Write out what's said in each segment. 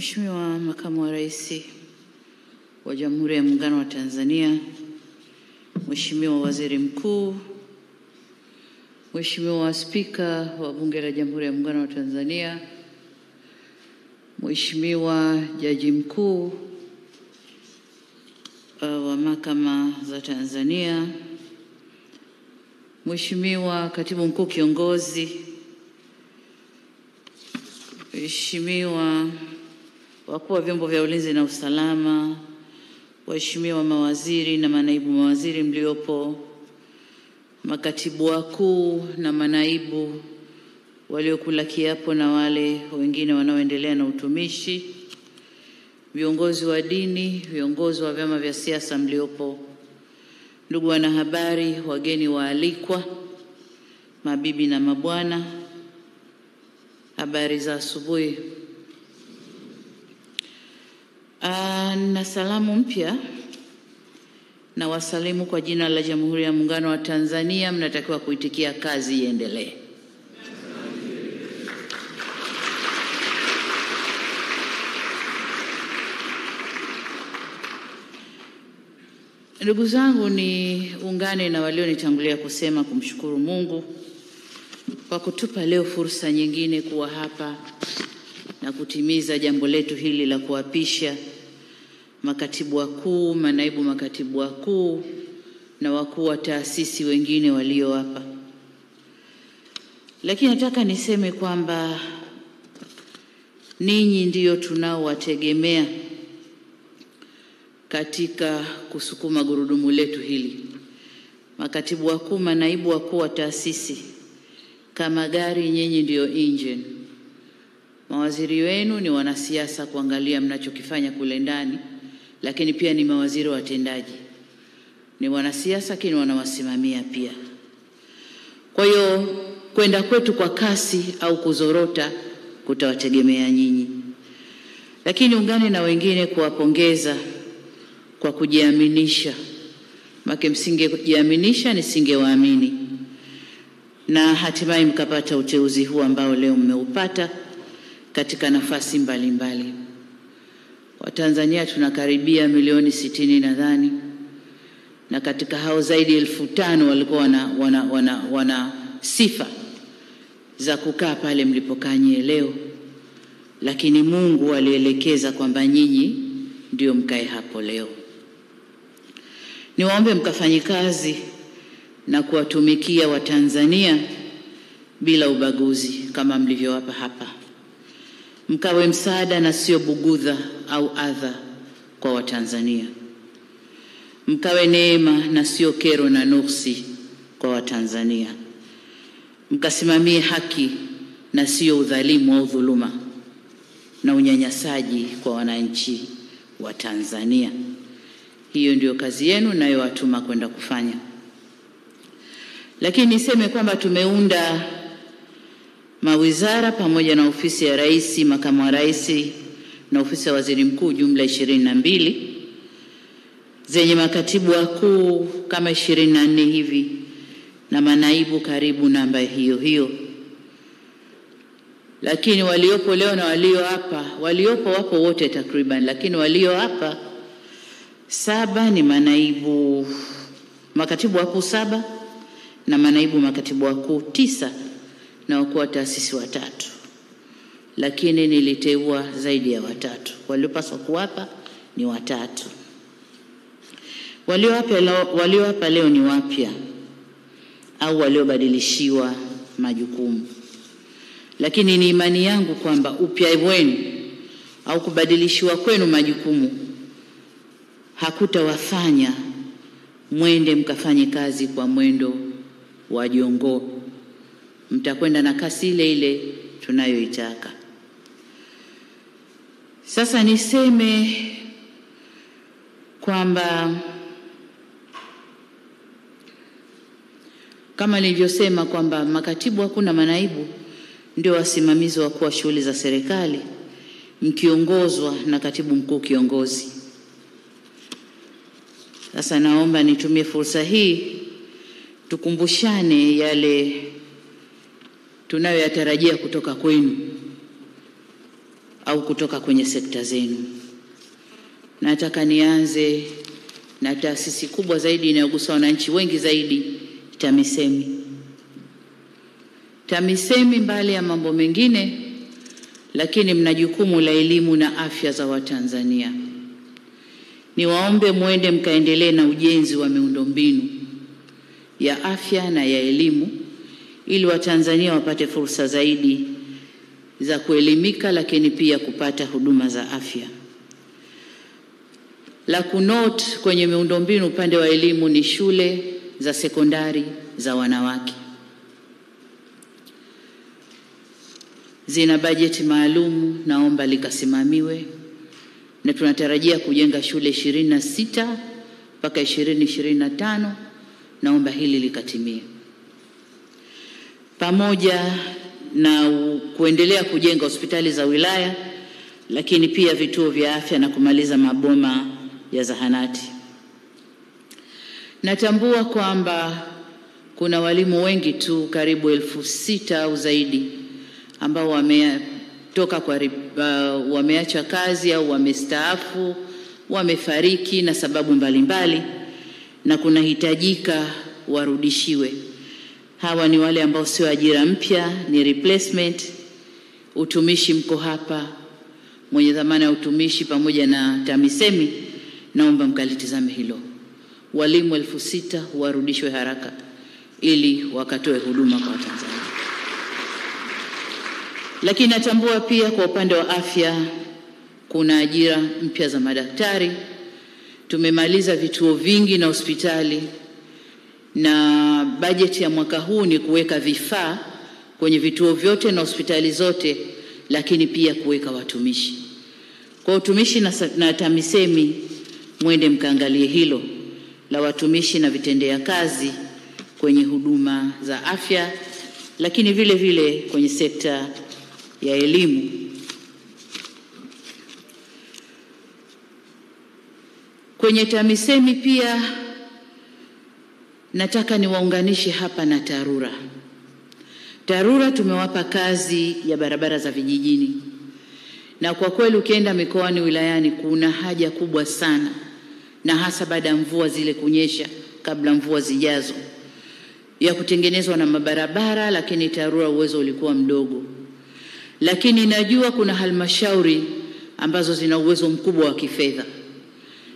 Mheshimiwa Makamu wa Rais wa Jamhuri ya Muungano wa Tanzania, Mheshimiwa Waziri Mkuu, Mheshimiwa Spika wa Bunge la Jamhuri ya Muungano wa Tanzania, Mheshimiwa Jaji Mkuu wa Mahakama za Tanzania, Mheshimiwa Katibu Mkuu Kiongozi, Mheshimiwa wakuu wa vyombo vya ulinzi na usalama, waheshimiwa mawaziri na manaibu mawaziri mliopo, makatibu wakuu na manaibu waliokula kiapo na wale wengine wanaoendelea na utumishi, viongozi wa dini, viongozi wa vyama vya siasa mliopo, ndugu wanahabari, wageni waalikwa, mabibi na mabwana, habari za asubuhi. Na salamu mpya na wasalimu kwa jina la Jamhuri ya Muungano wa Tanzania. Mnatakiwa kuitikia kazi iendelee. Ndugu zangu, niungane na walionitangulia kusema kumshukuru Mungu kwa kutupa leo fursa nyingine kuwa hapa na kutimiza jambo letu hili la kuapisha makatibu wakuu, manaibu makatibu wakuu na wakuu wa taasisi wengine walio hapa. Lakini nataka niseme kwamba ninyi ndio tunaowategemea katika kusukuma gurudumu letu hili. Makatibu wakuu, manaibu wakuu wa taasisi, kama gari nyinyi ndio engine. Mawaziri wenu ni wanasiasa kuangalia mnachokifanya kule ndani, lakini pia ni mawaziri watendaji. Ni wanasiasa lakini wanawasimamia pia. Kwa hiyo kwenda kwetu kwa kasi au kuzorota kutawategemea nyinyi. Lakini ungane na wengine kuwapongeza kwa kujiaminisha. Maki msingejiaminisha nisingewaamini. Na hatimaye mkapata uteuzi huu ambao leo mmeupata katika nafasi mbalimbali. Watanzania tunakaribia milioni 60 nadhani, na katika hao zaidi 1500 walikuwa wana sifa za kukaa pale mlipokaa nyie leo, lakini Mungu alielekeza kwamba nyinyi ndio mkae hapo leo. Niwaombe mkafanye kazi na kuwatumikia Watanzania bila ubaguzi kama mlivyowapa hapa. Mkawe msaada na sio bugudha au adha kwa Watanzania. Mkawe neema na sio kero na nuksi kwa Watanzania. Mkasimamie haki na sio udhalimu au dhuluma na unyanyasaji kwa wananchi wa Tanzania. Hiyo ndio kazi yenu ninayowatuma kwenda kufanya. Lakini niseme kwamba tumeunda mawizara pamoja na ofisi ya Rais, Makamu wa Rais na ofisi ya Waziri Mkuu, jumla 22, zenye makatibu wakuu kama 24 hivi na manaibu karibu namba hiyo hiyo. Lakini waliopo leo na walio hapa, waliopo wapo wote takriban, lakini walio hapa 7 ni manaibu makatibu wakuu 7 na manaibu makatibu wakuu 9 na wakuu wa taasisi 3. Lakini niliteua zaidi ya 3. Waliopaswa kuwapa ni 3. Walio hapa leo ni wapya au waliobadilishiwa majukumu. Lakini ni imani yangu kwamba upya wenu au kubadilishiwa kwenu majukumu hakutawafanya mwende mkafanye kazi kwa mwendo wa jongoo. Mtakwenda na kasi ile ile tunayoitaka. Sasa niseme kwamba kama nilivyosema kwamba makatibu wakuu na manaibu ndio wasimamizi wakuu wa shughuli za serikali, mkiongozwa na katibu mkuu kiongozi. Sasa naomba nitumie fursa hii tukumbushane yale. 2 tunayoyatarajia kutoka kwenu. 1. au kutoka kwenye sekta zenu. Nataka nianze na taasisi kubwa zaidi inayogusa wananchi wengi zaidi, TAMISEMI. TAMISEMI mbali ya mambo mengine, lakini mna jukumu la elimu na afya za Watanzania. Niwaombe muende mkaendelee na ujenzi wa miundombinu ya afya na ya elimu ili Watanzania wapate fursa zaidi za kuelimika, lakini pia kupata huduma za afya. La kunote kwenye miundombinu upande wa elimu ni shule za sekondari za wanawake. Zina bajeti maalum, naomba likasimamiwe, na tunatarajia kujenga shule 26 mpaka 2025, naomba hili likatimie. Pamoja na kuendelea kujenga hospitali za wilaya, lakini pia vituo vya afya na kumaliza maboma ya zahanati. Natambua kwamba kuna walimu wengi tu karibu 6,000 au zaidi ambao wameacha kazi au wamestaafu, wamefariki na sababu mbalimbali, na kunahitajika warudishiwe. Hawa ni wale ambao sio ajira mpya, ni replacement. Utumishi mko hapa, mwenye dhamana ya utumishi pamoja na TAMISEMI, naomba mkalitizame hilo. Walimu 6,000 warudishwe haraka ili wakatoe huduma kwa Tanzania. Lakini natambua pia kwa upande wa afya kuna ajira mpya za madaktari. Tumemaliza vituo vingi na hospitali, na bajeti ya mwaka huu ni kuweka vifaa kwenye vituo vyote na hospitali zote, lakini pia kuweka watumishi. Kwa utumishi na TAMISEMI mwende mkaangalie hilo la watumishi na vitendea kazi kwenye huduma za afya, lakini vile vile kwenye sekta ya elimu. Kwenye TAMISEMI pia nataka niwaunganishe hapa na TARURA. TARURA tumewapa kazi ya barabara za vijijini, na kwa kweli ukienda mikoani, wilayani, kuna haja kubwa sana, na hasa baada ya mvua zile kunyesha, kabla mvua zijazo, ya kutengenezwa na mabarabara, lakini TARURA uwezo ulikuwa mdogo. Lakini najua kuna halmashauri ambazo zina uwezo mkubwa wa kifedha.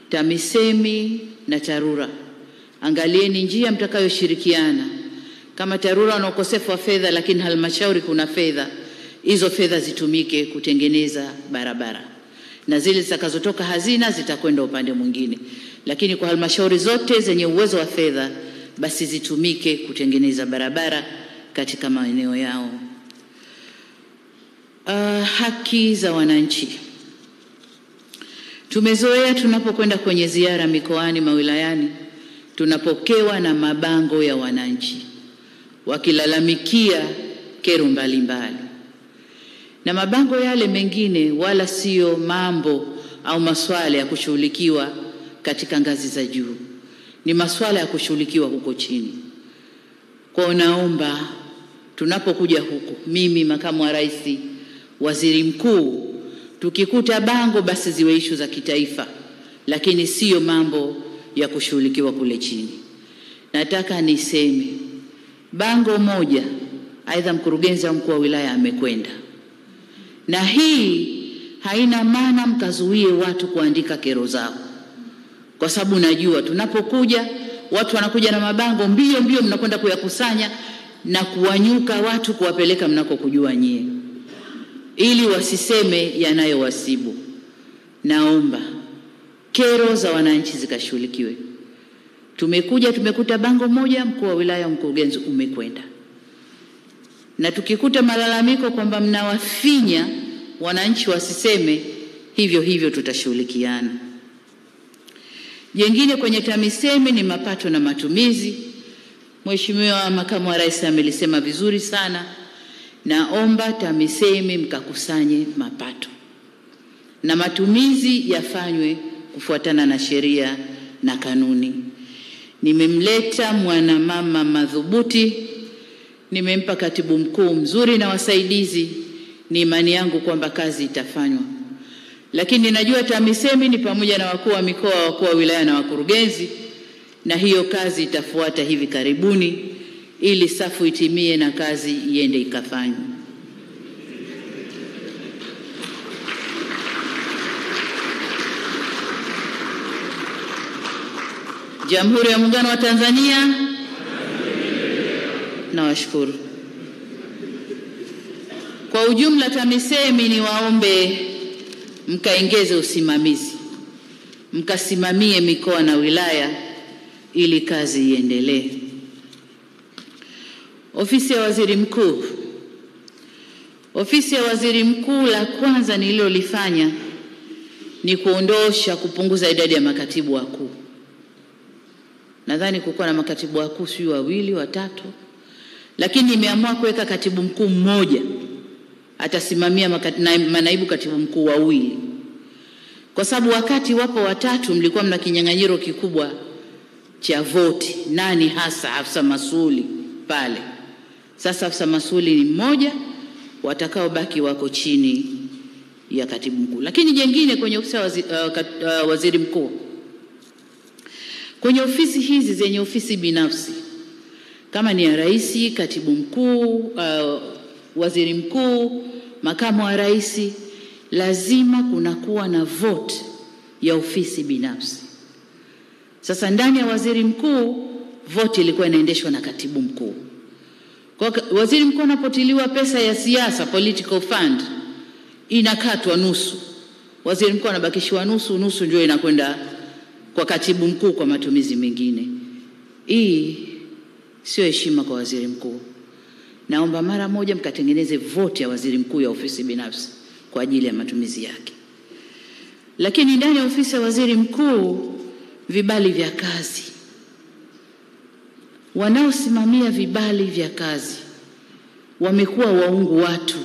TAMISEMI na TARURA, angalieni njia mtakayoshirikiana. Kama TARURA wana ukosefu wa fedha, lakini halmashauri kuna fedha, hizo fedha zitumike kutengeneza barabara, na zile zitakazotoka hazina zitakwenda upande mwingine. Lakini kwa halmashauri zote zenye uwezo wa fedha, basi zitumike kutengeneza barabara katika maeneo yao. Haki za wananchi. Tumezoea tunapokwenda kwenye ziara mikoani, mawilayani, tunapokewa na mabango ya wananchi wakilalamikia kero mbalimbali. Na mabango yale mengine wala sio mambo au masuala ya kushughulikiwa katika ngazi za juu, ni masuala ya kushughulikiwa huko chini. Kwa naomba tunapokuja huko, mimi makamu wa rais, waziri mkuu, tukikuta bango basi ziwe issue za kitaifa, lakini sio mambo ya kushughulikiwa kule chini. Nataka niseme bango moja, aidha mkurugenzi au mkuu wa wilaya amekwenda, na hii haina maana mkazuie watu kuandika kero zao, kwa sababu najua tunapokuja watu wanakuja na mabango mbio mbio, mnakwenda kuyakusanya na kuwanyuka watu kuwapeleka mnakokujua nyie, ili wasiseme yanayowasibu. Naomba kero za wananchi zikashughulikiwe. Tumekuta bango moja, mkuu wa wilaya, mkurugenzi umekwenda, na tukikuta malalamiko kwamba mnawafinya wananchi wasiseme hivyo hivyo, tutashughulikiana. Jengine kwenye TAMISEMI ni mapato na matumizi. Mheshimiwa makamu wa rais amelisema vizuri sana. Naomba TAMISEMI mkakusanye mapato na matumizi yafanywe kufuatana na sheria na kanuni. Nimemleta mwanamama madhubuti, nimempa katibu mkuu mzuri na wasaidizi, ni imani yangu kwamba kazi itafanywa. Lakini najua TAMISEMI ni pamoja na wakuu wa mikoa, wakuu wa wilaya na wakurugenzi, na hiyo kazi itafuata hivi karibuni ili safu itimie na kazi iende ikafanywe. Jamhuri ya Muungano wa Tanzania, nawashukuru. Kwa ujumla, TAMISEMI ni waombe mkaongeze usimamizi, mkasimamie mikoa na wilaya ili kazi iendelee. Ofisi ya Waziri Mkuu. Ofisi ya Waziri Mkuu, la kwanza nililolifanya ni kupunguza idadi ya makatibu wakuu. Nadhani kulikuwa na makatibu wakuu sio wawili, watatu, lakini nimeamua kuweka katibu mkuu mmoja atasimamia manaibu katibu mkuu wawili. Kwa sababu wakati wapo watatu mlikuwa mna kinyang'anyiro kikubwa cha voti, nani hasa afisa masuli pale. Sasa afisa masuli ni mmoja, watakao baki wako chini ya katibu mkuu. Lakini jengine kwenye ofisi ya Waziri Mkuu, kwenye ofisi hizi zenye ofisi binafsi kama ni ya rais, katibu mkuu, waziri mkuu, makamu wa rais, lazima kunakuwa na vote ya ofisi binafsi. Sasa ndani ya waziri mkuu vote ilikuwa inaendeshwa na katibu mkuu. Kwa waziri mkuu anapotiliwa pesa ya siasa, political fund, inakatwa nusu. Waziri mkuu anabakishiwa nusu, nusu ndio inakwenda kwa katibu mkuu kwa matumizi mengine. Hii sio heshima kwa waziri mkuu. Naomba mara moja mkatengeneze vote ya waziri mkuu ya ofisi binafsi kwa ajili ya matumizi yake. Lakini ndani ya ofisi ya waziri mkuu, vibali vya kazi. Wanaosimamia vibali vya kazi wamekuwa waungu watu.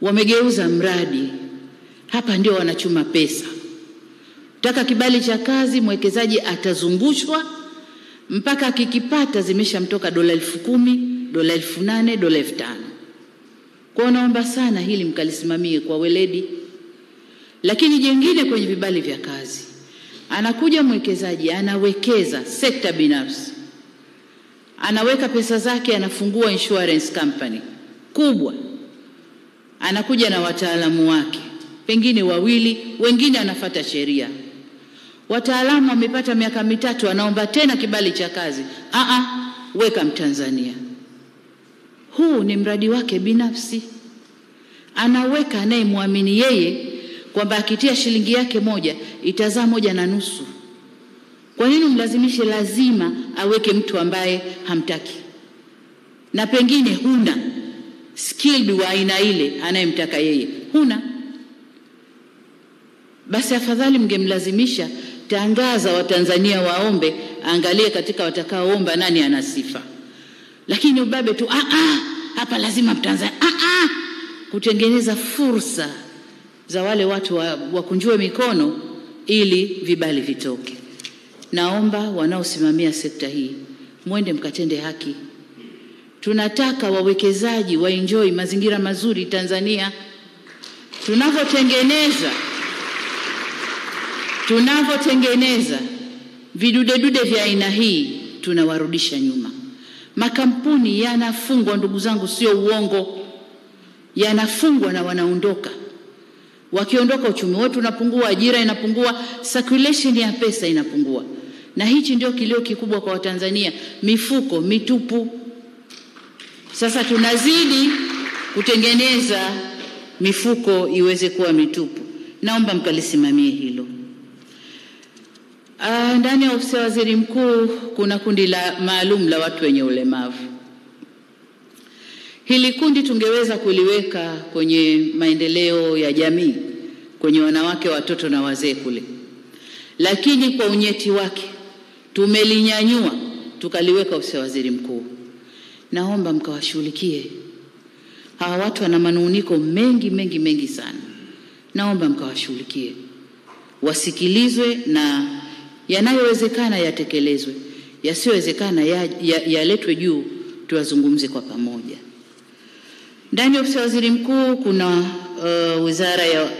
Wamegeuza mradi. Hapa ndio wanachuma pesa. Taka kibali cha kazi, mwekezaji atazungushwa mpaka akikipata zimeshamtoka dola 10,000, dola 8,000, dola 5,000. Kwa naomba sana hili mkalisimamie kwa weledi. Lakini jengine kwenye vibali vya kazi, anakuja mwekezaji, anawekeza sekta binafsi, anaweka pesa zake, anafungua insurance company kubwa, anakuja na wataalamu wake, pengine wawili, wengine anafuata sheria. Wataalamu wamepata miaka 3, anaomba tena kibali cha kazi. Weka Mtanzania. Huu ni mradi wake binafsi. Anaweka anayemwamini yeye kwamba akitia shilingi yake moja itazaa 1.5. Kwa nini mlazimishe lazima aweke mtu ambaye hamtaki? Na pengine huna skilled wa aina ile anayemtaka yeye. Huna. Basi afadhali mngemlazimisha, tangaza Watanzania waombe, angalie katika watakaoomba nani ana sifa. Lakini ubabe tu, hapa lazima Mtanzania, kutengeneza fursa za wale watu wakunjue mikono ili vibali vitoke. Naomba wanaosimamia sekta hii mwende mkatende haki. Tunataka wawekezaji waenjoy mazingira mazuri Tanzania. Tunavyotengeneza vidudedude vya aina hii, tunawarudisha nyuma. Makampuni yanafungwa, ndugu zangu, sio uongo. Yanafungwa na wanaondoka. Wakiondoka uchumi wetu unapungua, ajira inapungua, circulation ya pesa inapungua. Na hichi ndio kilio kikubwa kwa Watanzania, mifuko mitupu. Sasa tunazidi kutengeneza mifuko iweze kuwa mitupu. Naomba mkalisimamie hilo. Ndani ya ofisi ya waziri mkuu kuna kundi maalum la watu wenye ulemavu. Hili kundi tungeweza kuliweka kwenye maendeleo ya jamii, kwenye wanawake, watoto na wazee kule. Lakini kwa unyeti wake tumelinyanyua tukaliweka ofisi ya waziri mkuu. Naomba mkawashughulikie. Hawa watu wana manunguniko mengi sana. Naomba mkawashughulikie. Wasikilizwe na yanayowezekana yatekelezwe. Yasiyowezekana yaletwe juu, tuwazungumze kwa pamoja. Ndani ya ofisi ya waziri mkuu kuna wizara ya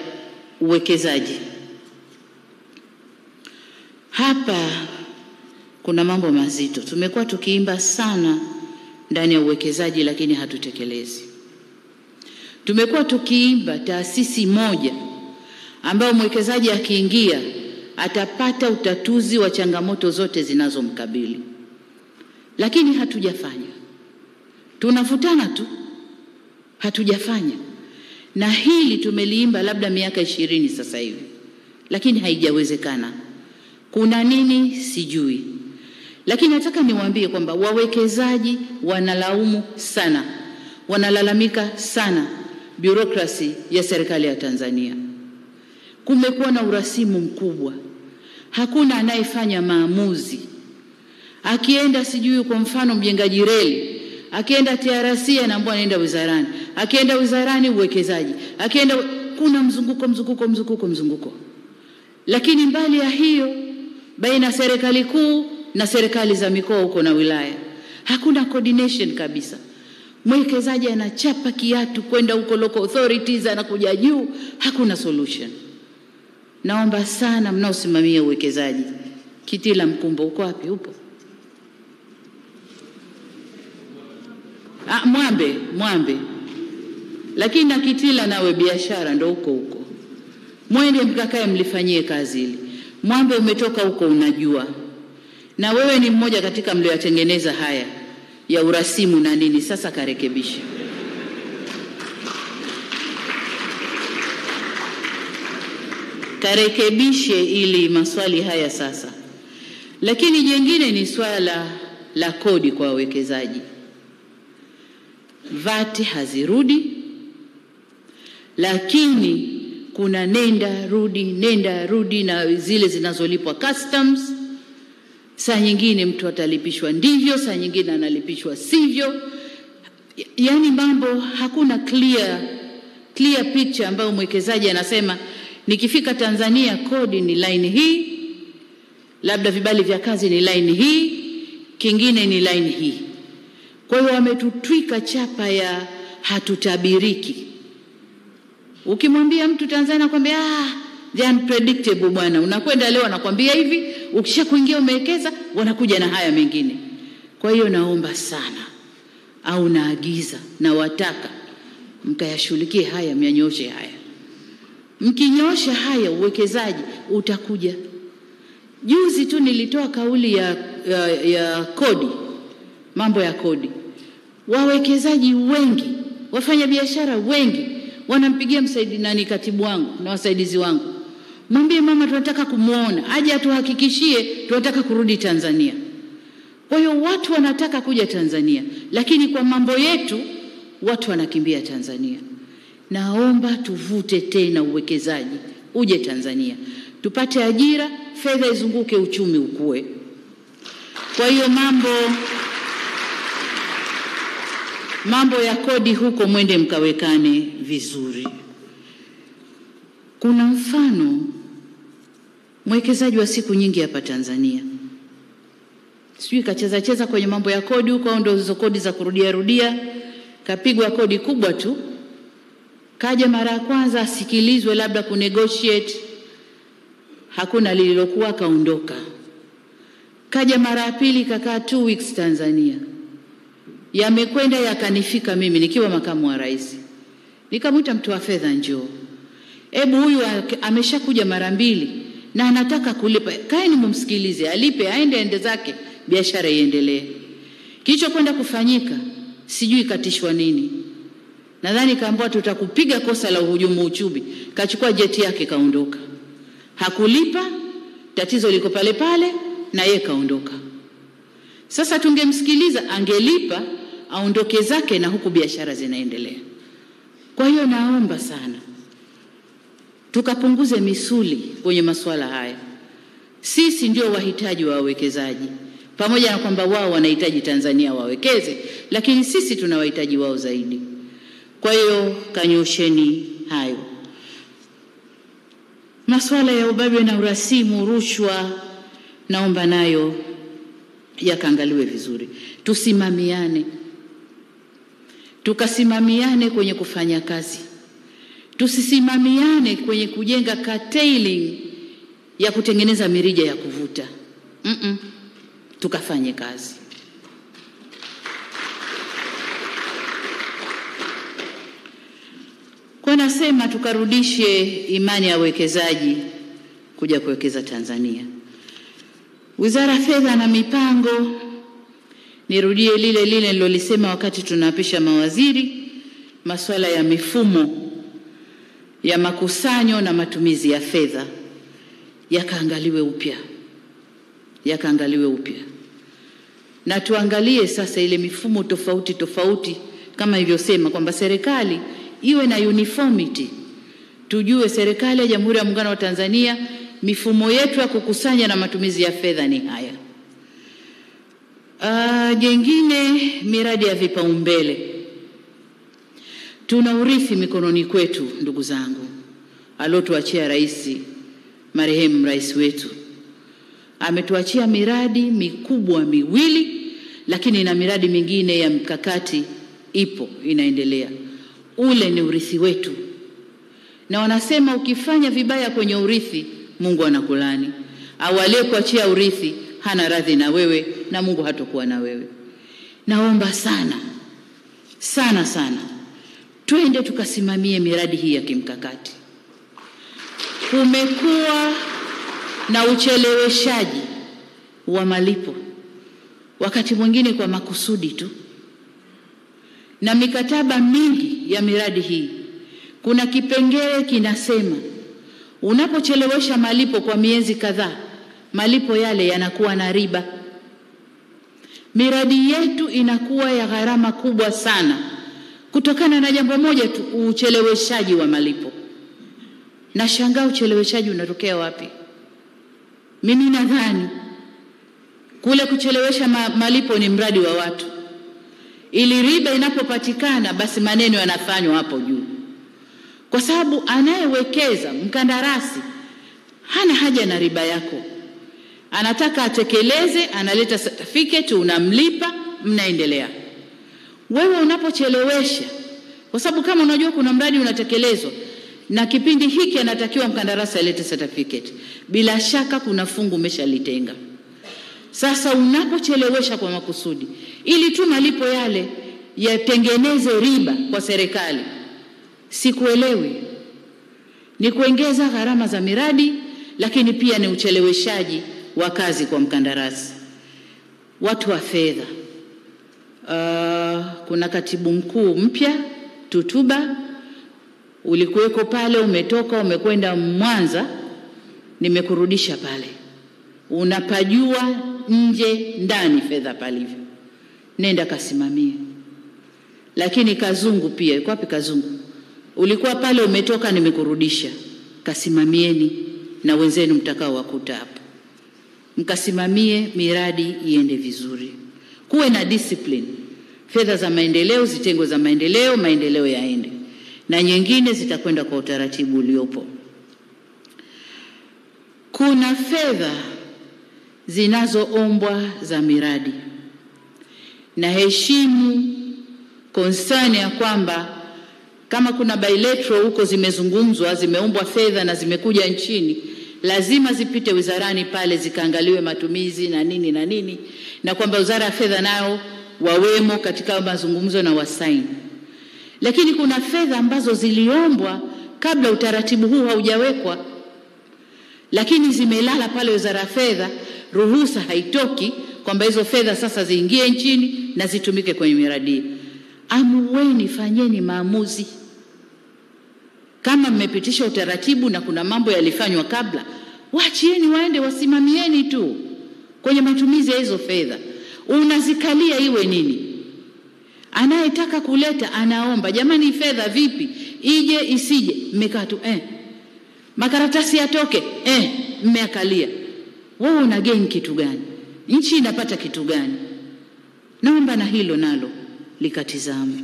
uwekezaji. Hapa kuna mambo mazito. Tumekuwa tukiimba sana ndani ya uwekezaji lakini hatutekelezi. Tumekuwa tukiimba taasisi moja ambayo mwekezaji akiingia atapata utatuzi wa changamoto zote zinazomkabili. Lakini hatujafanya. Tunafutana tu. Hatujafanya. Na hili tumeliimba labda miaka 20 sasa hivi. Lakini haijawezekana. Kuna nini sijui. Lakini nataka niwaambie kwamba wawekezaji wanalaumu sana. Wanalalamika sana bureaucracy ya serikali ya Tanzania. Kumekuwa na urasimu mkubwa. Hakuna anayefanya maamuzi. Akienda sijui kwa mfano mjengaji reli, akienda TRC anaambiwa anaenda wizarani. Akienda wizarani uwekezaji. Akienda kuna mzunguko. Lakini mbali ya hiyo baina serikali kuu na serikali za mikoa huko na wilaya hakuna coordination kabisa. Mwekezaji anachapa kiatu kwenda huko local authorities, anakuja juu, hakuna solution. Naomba sana mnaosimamia uwekezaji, Kitila Mkumbo uko wapi? Upo? Mwambe. Lakini na Kitila nawe biashara ndo huko. Mwende mkakae mlifanyie kazi hili. Mwambe umetoka huko unajua. Na wewe ni mmoja katika mlioyatengeneza haya ya urasimu na nini, sasa karekebisha. Karekebishe ili maswali haya sasa. Lakini jingine ni swala la kodi kwa wawekezaji. VAT hazirudi, lakini kuna nenda rudi na zile zinazolipwa customs. Saa nyingine mtu atalipishwa ndivyo, saa nyingine analipishwa sivyo. Yaani mambo hakuna clear picture ambayo mwekezaji anasema nikifika Tanzania kodi ni line hii, labda vibali vya kazi ni line hii, kingine ni line hii. Kwa hiyo wametutwika chapa ya hatutabiriki. Ukimwambia mtu Tanzania kwambia they unpredictable bwana, unakwenda leo anakuambia hivi, ukisha kuingia umewekeza wanakuja na haya mengine. Kwa hiyo naomba sana au naagiza na wataka mkayashughulikie haya, mnyanyoshe haya. Mkinyosha haya uwekezaji utakuja. Juzi tu nilitoa kauli ya kodi, mambo ya kodi. Wawekezaji wengi, wafanya biashara wengi wanampigia katibu wangu na wasaidizi wangu. Mwambie mama tunataka kumuona, aje atuhakikishie tunataka kurudi Tanzania. Kwa hiyo watu wanataka kuja Tanzania, lakini kwa mambo yetu watu wanakimbia Tanzania. Naomba tuvute tena uwekezaji uje Tanzania. Tupate ajira, fedha izunguke, uchumi ukue. Kwa hiyo mambo ya kodi huko mwende mkawekane vizuri. Kuna mfano mwekezaji wa siku nyingi hapa Tanzania. Sijui kacheza kwenye mambo ya kodi huko, ndio hizo kodi za kurudia, kapigwa kodi kubwa tu. Kaja mara ya kwanza asikilizwe labda kunegotiate, hakuna lililokuwa, kaondoka. Kaja mara ya pili kakaa 2 weeks Tanzania. Yamekwenda yakanifika mimi nikiwa makamu wa rais. Nikamwita mtu wa fedha, njoo. Hebu huyu ameshakuja mara 2 na anataka kulipa. Kaeni mumsikilize, alipe aende zake, biashara iendelee. Kilichokwenda kufanyika sijui katishwa nini. Nadhani kaambiwa tutakupiga kosa la uhujumu uchumi. Kachukua jeti yake kaondoka. Hakulipa, tatizo liko pale na yeye kaondoka. Sasa tungemsikiliza, angelipa aondoke zake na huku biashara zinaendelea. Kwa hiyo naomba sana tukapunguze misuli kwenye masuala haya. Sisi ndio wahitaji wa wawekezaji. Pamoja na kwamba wao wanahitaji Tanzania wawekeze, lakini sisi tunawahitaji wao zaidi. Kwa hiyo kanyosheni hayo. Masuala ya ubabe na urasimu, rushwa, naomba nayo yakaangaliwe vizuri. Tusimamiane. tukasimamiane kwenye kufanya kazi. Tusisimamiane kwenye kujenga curtailing ya kutengeneza mirija ya kuvuta. Tukafanye kazi. Kwa nasema tukarudishe imani ya wawekezaji kuja kuwekeza Tanzania. Wizara ya Fedha na Mipango, nirudie lile nilolisema wakati tunapisha mawaziri, masuala ya mifumo ya makusanyo na matumizi ya fedha yakaangaliwe upya. Na tuangalie sasa ile mifumo tofauti kama ilivyosema kwamba serikali iwe na uniformity. Tujue serikali ya Jamhuri ya Muungano wa Tanzania mifumo yetu ya kukusanya na matumizi ya fedha ni haya. Jengine, miradi ya vipaumbele. Tuna urithi mikononi kwetu ndugu zangu, alotuachia marehemu rais wetu. Ametuachia miradi mikubwa miwili, lakini na miradi mingine ya mkakati ipo inaendelea. Ule ni urithi wetu. Na wanasema ukifanya vibaya kwenye urithi, Mungu anakulani. Au aliyekuachia urithi hana radhi na wewe na Mungu hatakuwa na wewe. Naomba sana twende tukasimamie miradi hii ya kimkakati. Kumekuwa na ucheleweshaji wa malipo, wakati mwingine kwa makusudi tu. Na mikataba mingi ya miradi hii kuna kipengele kinasema unapochelewesha malipo kwa miezi kadhaa, malipo yale yanakuwa na riba. Miradi yetu inakuwa ya gharama kubwa sana kutokana na jambo moja tu, ucheleweshaji wa malipo. Na shangaa ucheleweshaji unatokea wapi? Mimi nadhani kule kuchelewesha malipo ni mradi wa watu. Ili riba inapopatikana basi maneno yanafanywa hapo juu. Kwa sababu anayewekeza mkandarasi hana haja na riba yako. Anataka atekeleze, analeta certificate, unamlipa, mnaendelea. Wewe unapochelewesha, kwa sababu kama unajua kuna mradi unatekelezwa na kipindi hiki anatakiwa mkandarasi alete certificate, bila shaka kuna fungu umeshalitenga. Sasa unapochelewesha kwa makusudi ili tu malipo yale yatengeneze riba kwa serikali, sikuelewi. Ni kuongeza gharama za miradi, lakini pia ni ucheleweshaji wa kazi kwa mkandarasi. Watu wa fedha, kuna katibu mkuu mpya Tutuba, ulikuweko pale, umetoka umekwenda Mwanza, nimekurudisha pale. Unapajua nje ndani fedha palivyo. Nenda kasimamie. Lakini Kazungu pia, yuko wapi Kazungu? Ulikuwa pale umetoka, nimekurudisha. Kasimamieni na wenzenu mtakao wakuta hapo. Mkasimamie miradi iende vizuri. Kuwe na discipline. Fedha za maendeleo zitengwe za maendeleo yaende. Na nyingine zitakwenda kwa utaratibu uliopo. Kuna fedha zinazoombwa za miradi. Na heshimu concern ya kwamba kama kuna bilateral huko zimezungumzwa, zimeombwa fedha na zimekuja nchini, lazima zipite wizarani pale zikaangaliwe matumizi na nini, na kwamba Wizara ya Fedha nao wawemo katika mazungumzo na wasaini. Lakini kuna fedha ambazo ziliombwa kabla utaratibu huu haujawekwa, lakini zimelala pale Wizara ya Fedha, ruhusa haitoki kwamba hizo fedha sasa ziingie nchini na zitumike kwenye miradi. Amuweni, fanyeni maamuzi. Kama mmepitisha utaratibu na kuna mambo yalifanywa kabla, waachieni waende wasimamieni tu kwenye matumizi ya hizo fedha. Unazikalia iwe nini? Anayetaka kuleta anaomba, jamani fedha vipi? Ije isije? Mmekaa tu makaratasi yatoke, mmeakalia. Wewe una gain kitu gani? Nchi inapata kitu gani? Naomba na hilo nalo likatizame.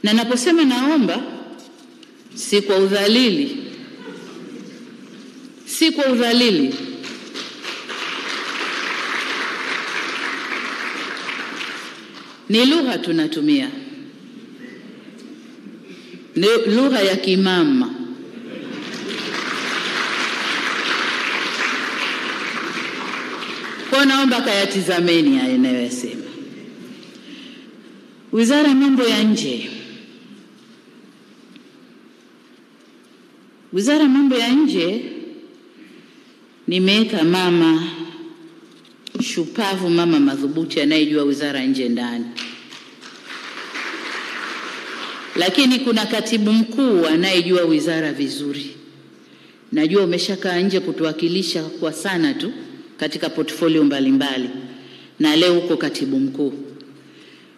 Na naposema naomba, si kwa udhalili. Ni lugha tunatumia, ni lugha ya kimama. Kwa naomba kayatizameni haya ninayosema. Wizara ya Mambo ya Nje. Wizara ya Mambo ya Nje nimeweka mama shupavu, mama madhubuti anayejua wizara nje ndani. Lakini kuna katibu mkuu anayejua wizara vizuri. Najua umeshakaa nje kutuwakilisha kwa sana tu katika portfolio mbalimbali, na leo uko katibu mkuu.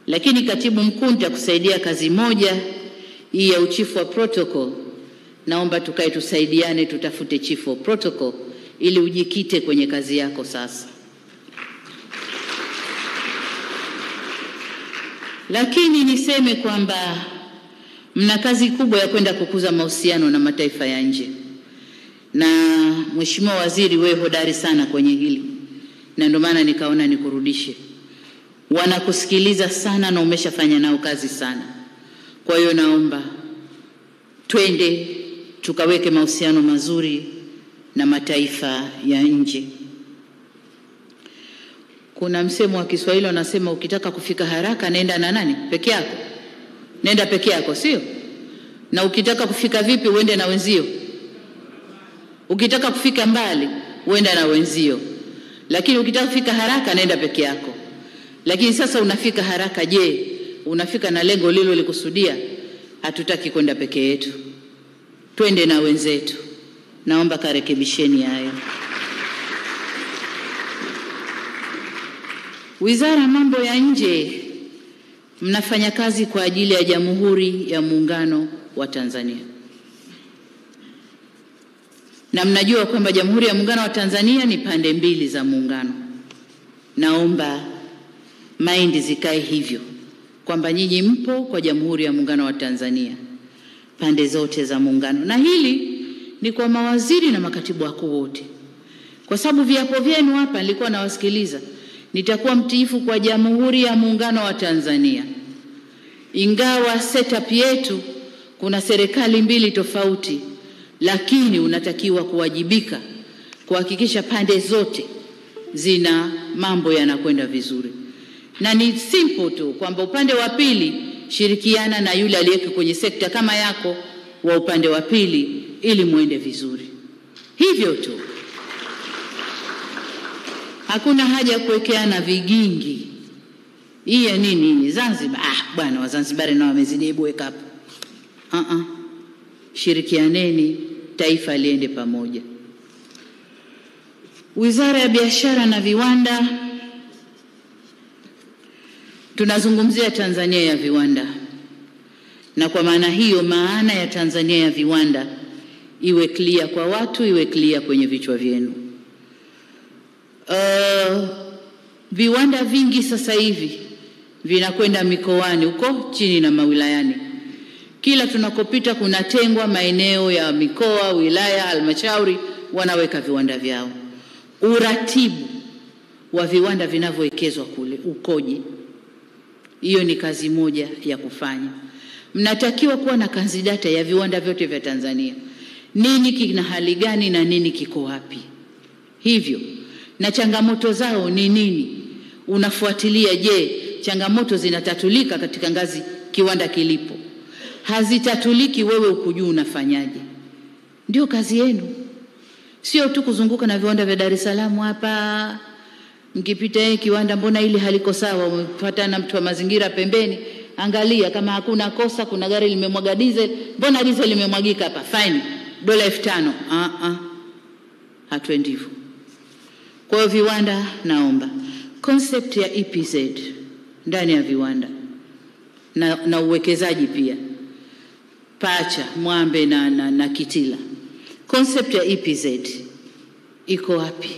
Lakini katibu mkuu nitakusaidia kazi moja hii ya uchifu wa protocol. Naomba tukae tusaidiane, tutafute chief of protocol ili ujikite kwenye kazi yako sasa. Lakini niseme kwamba mna kazi kubwa ya kwenda kukuza mahusiano na mataifa ya nje. Na Mheshimiwa Waziri, wewe hodari sana kwenye hili. Na ndio maana nikaona nikurudishe. Wanakusikiliza sana na umeshafanya nao kazi sana. Kwa hiyo naomba twende tukaweke mahusiano mazuri na mataifa ya nje. Kuna msemo wa Kiswahili unasema ukitaka kufika haraka nenda na nani? Peke yako. Nenda peke yako, sio? Na ukitaka kufika vipi uende na wenzio? Ukitaka kufika mbali uenda na wenzio. Lakini ukitaka kufika haraka nenda peke yako. Lakini sasa unafika haraka, je, unafika na lengo lilo likusudia? Hatutaki kwenda peke yetu. Twende na wenzetu. Naomba karekebisheni hayo. Wizara ya Mambo ya Nje mnafanya kazi kwa ajili ya Jamhuri ya Muungano wa Tanzania. Na mnajua kwamba Jamhuri ya Muungano wa Tanzania ni pande mbili za muungano. Naomba mind zikae hivyo kwamba nyinyi mpo kwa Jamhuri ya Muungano wa Tanzania, pande zote za muungano. Na hili ni kwa mawaziri na makatibu wakuu wote. Kwa sababu viapo vyenu hapa nilikuwa nawasikiliza. Nitakuwa mtiifu kwa Jamhuri ya Muungano wa Tanzania. Ingawa setup yetu kuna serikali mbili tofauti, lakini unatakiwa kuwajibika kuhakikisha pande zote zina mambo yanakwenda vizuri. Na ni simple tu kwamba upande wa pili shirikiana na yule aliyeko kwenye sekta kama yako wa upande wa pili ili muende vizuri. Hivyo tu. Hakuna haja kuwekeana vigingi. Hii ya nini? Zanzibar. Bwana wa Zanzibar na wamezidi, hebu weka hapo. Shirikianeni, taifa liende pamoja. Wizara ya Biashara na Viwanda. Tunazungumzia Tanzania ya viwanda. Na kwa maana hiyo, maana ya Tanzania ya viwanda iwe clear kwa watu, iwe clear kwenye vichwa vyenu. Viwanda vingi sasa hivi vinakwenda mikoani huko chini na mawilayani. Kila tunakopita kunatengwa maeneo ya mikoa, wilaya, halmashauri, wanaweka viwanda vyao. Uratibu wa viwanda vinavyowekezwa kule ukoje? Hiyo ni kazi moja ya kufanya. Mnatakiwa kuwa na kanzidata ya viwanda vyote vya Tanzania. Nini kina hali gani na nini kiko wapi? Hivyo, na changamoto zao ni nini? Unafuatilia, je, changamoto zinatatulika katika ngazi kiwanda kilipo? Hazitatuliki, wewe ukujua unafanyaje? Ndio kazi yenu. Sio tu kuzunguka na viwanda vya Dar es Salaam hapa. Mkipita kiwanda mbona hili haliko sawa, umepata na mtu wa mazingira pembeni, angalia kama hakuna kosa, kuna gari limemwaga diesel, mbona diesel limemwagika hapa, fine, $5,000. Hatuendi hivyo. Kwa hiyo viwanda, naomba concept ya EPZ ndani ya viwanda na uwekezaji pia, Pacha, Mwambe na Kitila. Concept ya EPZ iko wapi?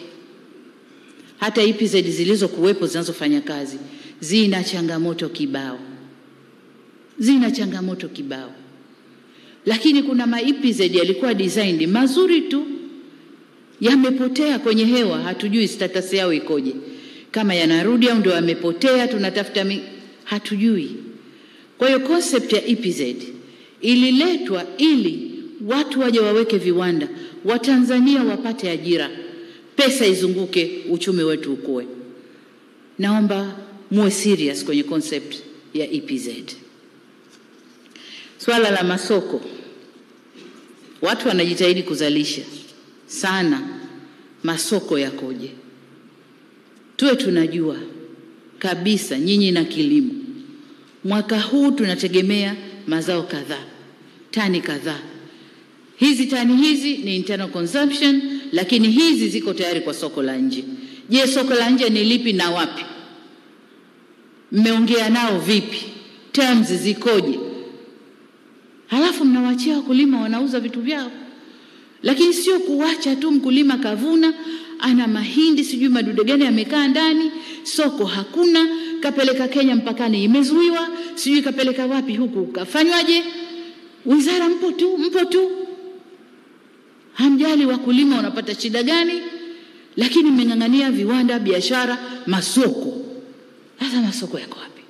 Hata EPZ zilizokuwepo zinazofanya kazi zina changamoto kibao. Lakini kuna ma-EPZ yalikuwa designed mazuri tu, yamepotea kwenye hewa, hatujui status yao ikoje. Kama yanarudi au ndio yamepotea, tunatafuta hatujui. Kwa hiyo concept ya EPZ ililetwa ili watu waje waweke viwanda, Watanzania wapate ajira, pesa izunguke, uchumi wetu ukue. Naomba muwe serious kwenye concept ya EPZ. Swala la masoko, watu wanajitahidi kuzalisha sana, masoko yakoje? Tuwe tunajua kabisa, nyinyi na kilimo, mwaka huu tunategemea mazao kadhaa, tani kadhaa. Hizi tani hizi ni internal consumption, lakini hizi ziko tayari kwa soko la nje. Je, soko la nje ni lipi na wapi? Mmeongea nao vipi? Terms zikoje? Halafu mnawachia wakulima wanauza vitu vyao. Lakini sio kuacha tu mkulima kavuna, ana mahindi sijui madude gani yamekaa ndani, soko hakuna, kapeleka Kenya mpakani imezuiwa, sijui kapeleka wapi huku kafanywaje. Wizara mpo tu. Hamjali wakulima wanapata shida gani, lakini mmeng'ang'ania viwanda, biashara, masoko. Sasa masoko yako wapi?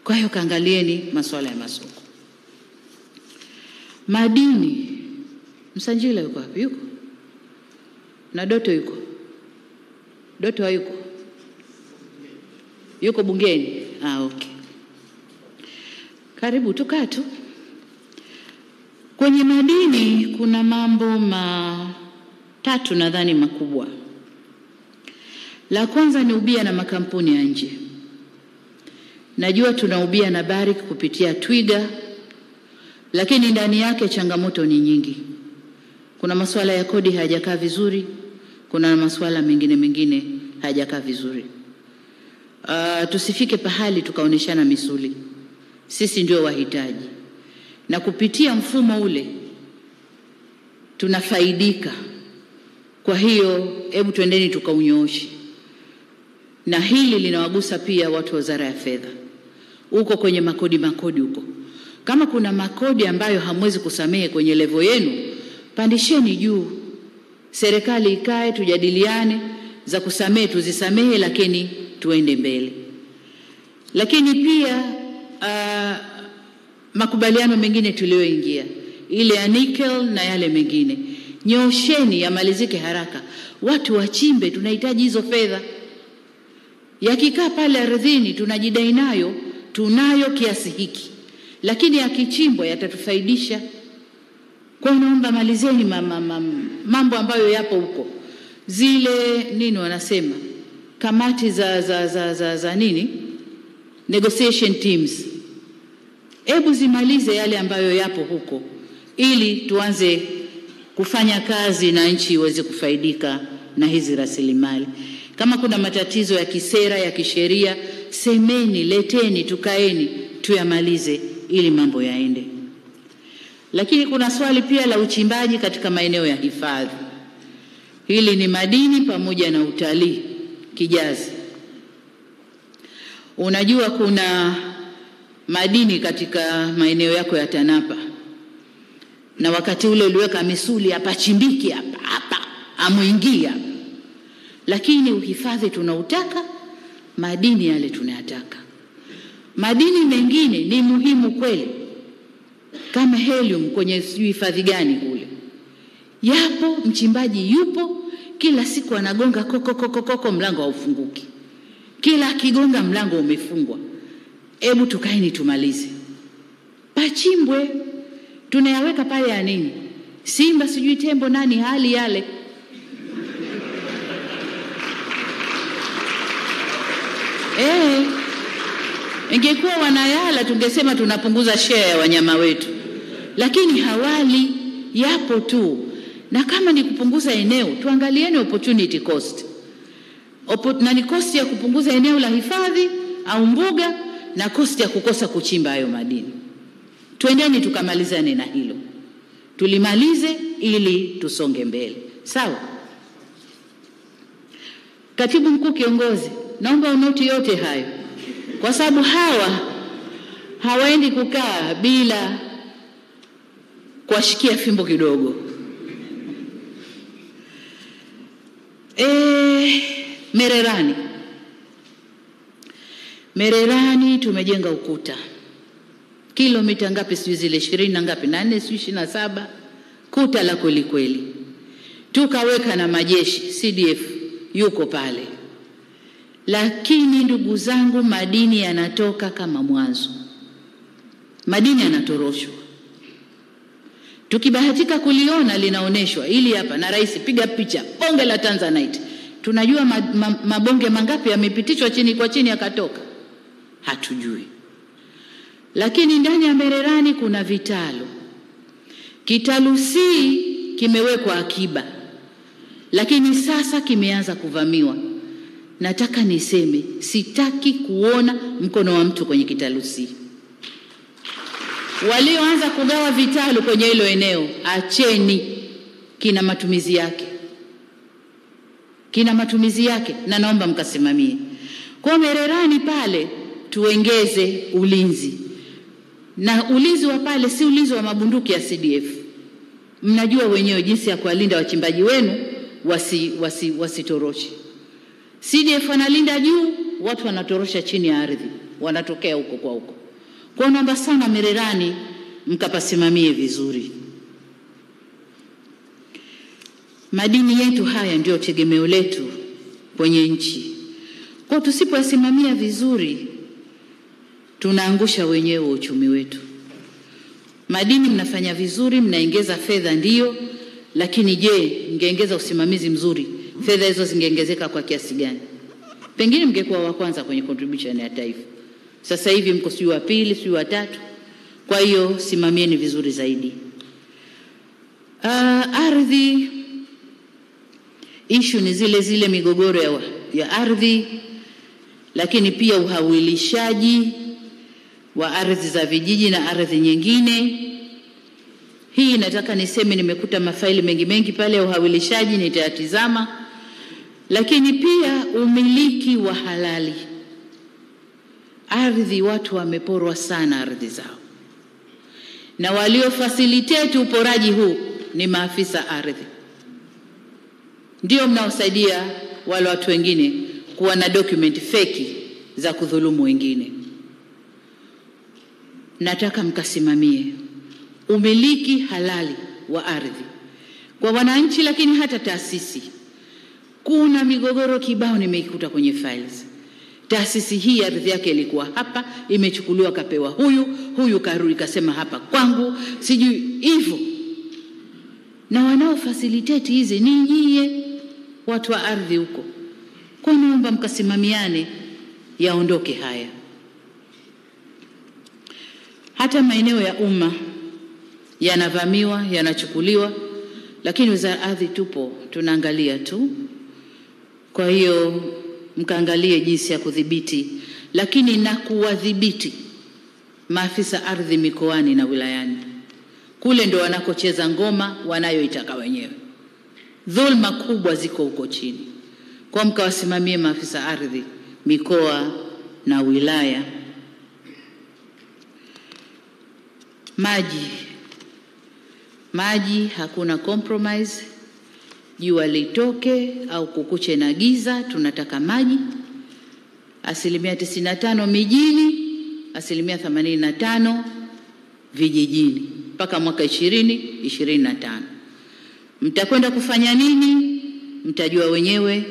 Kwa hiyo kaangalieni masuala ya masoko. Madini, Msanjila yuko wapi? Yuko? Na Doto yuko? Doto hayuko? Yuko bungeni? Okay. Karibu tukatu. Kwenye madini kuna mambo matatu nadhani makubwa. La kwanza ni ubia na makampuni ya nje. Najua tunaubia na Barrick kupitia Twiga, lakini ndani yake changamoto ni nyingi. Kuna masuala ya kodi hayajakaa vizuri, kuna masuala mengine hayajakaa vizuri. Tusifike pahali tukaoneshana misuli. Sisi ndio wahitaji. Na kupitia mfumo ule tunafaidika. Kwa hiyo hebu twendeni tukaunyooshe. Na hili linawagusa pia watu wa Wizara ya Fedha. Uko kwenye makodi huko. Kama kuna makodi ambayo hamwezi kusamehe kwenye level yenu, pandisheni juu. Serikali ikae tujadiliane, za kusamehe tuzisamehe, lakini tuende mbele. Lakini pia makubaliano mengine tulioingia, ile ya nickel na yale mengine, nyosheni yamalizike haraka. Watu wachimbe, tunahitaji hizo fedha. Yakikaa pale ardhini tunajidai nayo, tunayo kiasi hiki, lakini yakichimbwa yatatufaidisha. Kwa naomba malizeni mambo ambayo yapo huko. Zile nini wanasema? Kamati za nini? Negotiation teams. Hebu zimalize yale ambayo yapo huko ili tuanze kufanya kazi na nchi iweze kufaidika na hizi rasilimali. Kama kuna matatizo ya kisera, ya kisheria, semeni, leteni, tukaeni, tuyamalize ili mambo yaende. Lakini kuna swali pia la uchimbaji katika maeneo ya hifadhi. Hili ni madini pamoja na utalii kijazi. Unajua kuna madini katika maeneo yako ya TANAPA. Na wakati ule uliweka misuli hapa chimbiki hapa amuingia. Lakini uhifadhi tunautaka, madini yale tunayataka. Madini mengine ni muhimu kweli. Kama helium kwenye hifadhi gani kule. Yapo, mchimbaji yupo, kila siku anagonga koko mlango haufunguki. Kila akigonga mlango umefungwa. Hebu tukaeni tumalize. Pachimbwe, tunayaweka pale ya nini? Simba sijui tembo nani hali yale. Ingekuwa wanayala tungesema tunapunguza share ya wanyama wetu. Lakini hawali, yapo tu. Na kama ni kupunguza eneo, tuangalieni opportunity cost. Na ni cost ya kupunguza eneo la hifadhi au mbuga na cost ya kukosa kuchimba hayo madini. Tuendeni tukamalizane na hilo. Tulimalize ili tusonge mbele. Sawa? Katibu Mkuu Kiongozi, naomba unoti yote hayo. Kwa sababu hawaendi kukaa bila kuwashikia fimbo kidogo. Mererani tumejenga ukuta. Kilomita ngapi sijui zile 20 na ngapi? 4 sijui 27. Kuta la kweli kweli. Tukaweka na majeshi, CDF yuko pale. Lakini ndugu zangu, madini yanatoka kama mwanzo. Madini yanatoroshwa. Tukibahatika kuliona linaoneshwa ili hapa na rais, piga picha bonge la Tanzanite. Tunajua mabonge mangapi yamepitishwa chini kwa chini yakatoka? Hatujui. Lakini ndani ya Mererani kuna vitalu. Kitalu C kimewekwa akiba, lakini sasa kimeanza kuvamiwa. Nataka niseme, sitaki kuona mkono wa mtu kwenye kitalu C. Walioanza kugawa vitalu kwenye hilo eneo, acheni, kina matumizi yake. Kina matumizi yake na naomba mkasimamie. Kwa Mererani pale tuongeze ulinzi. Na ulinzi wa pale si ulinzi wa mabunduki ya CDF. Mnajua wenyewe jinsi ya kuwalinda wachimbaji wenu wasitoroshi. CDF wanalinda juu, watu wanatorosha chini ya ardhi, wanatokea huko kwa huko. Kwa naomba sana Mererani mkapasimamie vizuri. Madini yetu haya ndio tegemeo letu kwenye nchi. Kwa tusipoyasimamia vizuri, tunaangusha wenyewe uchumi wetu. Madini mnafanya vizuri, mnaongeza fedha ndio, lakini je, mngeongeza usimamizi mzuri, fedha hizo zingeongezeka kwa kiasi gani? Pengine mngekuwa wa kwanza kwenye contribution ya taifa. Sasa hivi mko sio wa pili, sio wa tatu. Kwa hiyo simamieni vizuri zaidi. Ardhi, issue ni zile migogoro ya ardhi, lakini pia uhawilishaji wa ardhi za vijiji na ardhi nyingine. Hii nataka niseme, nimekuta mafaili mengi pale ya uhawilishaji, nitayatizama. Lakini pia umiliki wa halali. Ardhi, watu wameporwa sana ardhi zao. Na walio facilitate uporaji huu ni maafisa ardhi. Ndio mnaosaidia wale watu wengine kuwa na document feki za kudhulumu wengine. Nataka mkasimamie umiliki halali wa ardhi kwa wananchi, lakini hata taasisi. Kuna migogoro kibao nimeikuta kwenye files. Taasisi hii ardhi yake ilikuwa hapa, imechukuliwa kapewa huyu karudi kasema hapa kwangu, sijui hivyo. Na wanao facilitate hizi ni nyie watu wa ardhi huko. Kwa naomba mkasimamiane yaondoke haya. Hata maeneo ya umma yanavamiwa, yanachukuliwa, lakini wizara ardhi tupo, tunaangalia tu. Kwa hiyo mkaangalie jinsi ya kudhibiti, lakini na kuwadhibiti maafisa ardhi mikoani na wilayani. Kule ndo wanakocheza ngoma wanayoitaka wenyewe. Dhulma kubwa ziko huko chini. Kwa mkawasimamie maafisa ardhi mikoa na wilaya. Maji hakuna compromise. Jua litoke au kukuche na giza, tunataka maji. 95% mijini, 85% vijijini mpaka mwaka 2025. Mtakwenda kufanya nini? Mtajua wenyewe.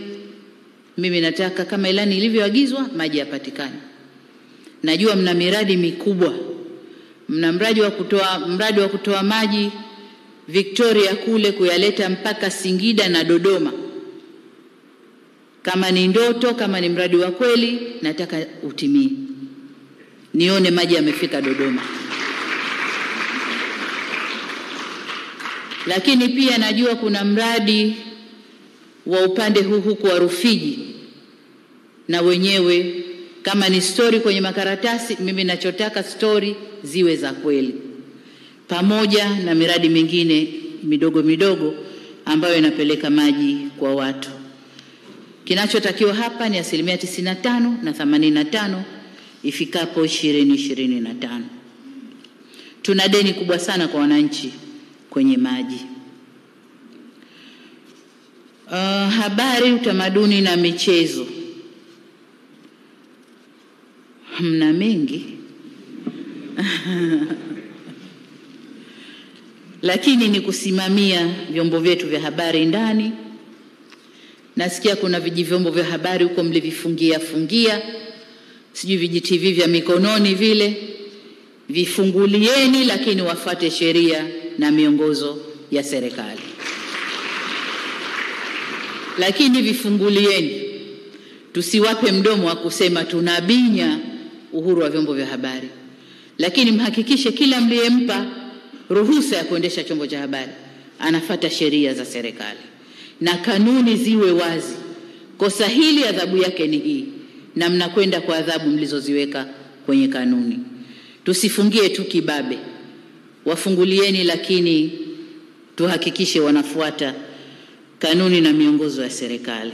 Mimi nataka kama ilani ilivyoagizwa, maji yapatikane. Najua mna miradi mikubwa. Mna mradi wa kutoa maji Victoria kule kuyaleta mpaka Singida na Dodoma. Kama ni ndoto, kama ni mradi wa kweli, nataka utimie. Nione maji yamefika Dodoma. Lakini pia najua kuna mradi wa upande huku wa Rufiji, na wenyewe kama ni story kwenye makaratasi, mimi nachotaka story ziwe za kweli, pamoja na miradi mingine midogo ambayo inapeleka maji kwa watu. Kinachotakiwa hapa ni 95% na 85% ifikapo 2025. Tuna deni kubwa sana kwa wananchi kwenye maji. Habari, utamaduni na michezo. mna mengi lakini ni kusimamia vyombo vyetu vya habari ndani. Nasikia kuna vyombo vya habari huko mlivifungia, sijui vijitv vya mikononi vile, vifungulieni, lakini wafuate sheria na miongozo ya serikali. Lakini vifungulieni, tusiwape mdomo wa kusema tunabinya uhuru wa vyombo vya habari, lakini mhakikishe kila mliyempa ruhusa ya kuendesha chombo cha habari anafuata sheria za serikali na kanuni ziwe wazi. Kosa hili adhabu yake ni hii, na mnakwenda kwa adhabu mlizoziweka kwenye kanuni. Tusifungie tu kibabe, wafungulieni, lakini tuhakikishe wanafuata kanuni na miongozo ya serikali.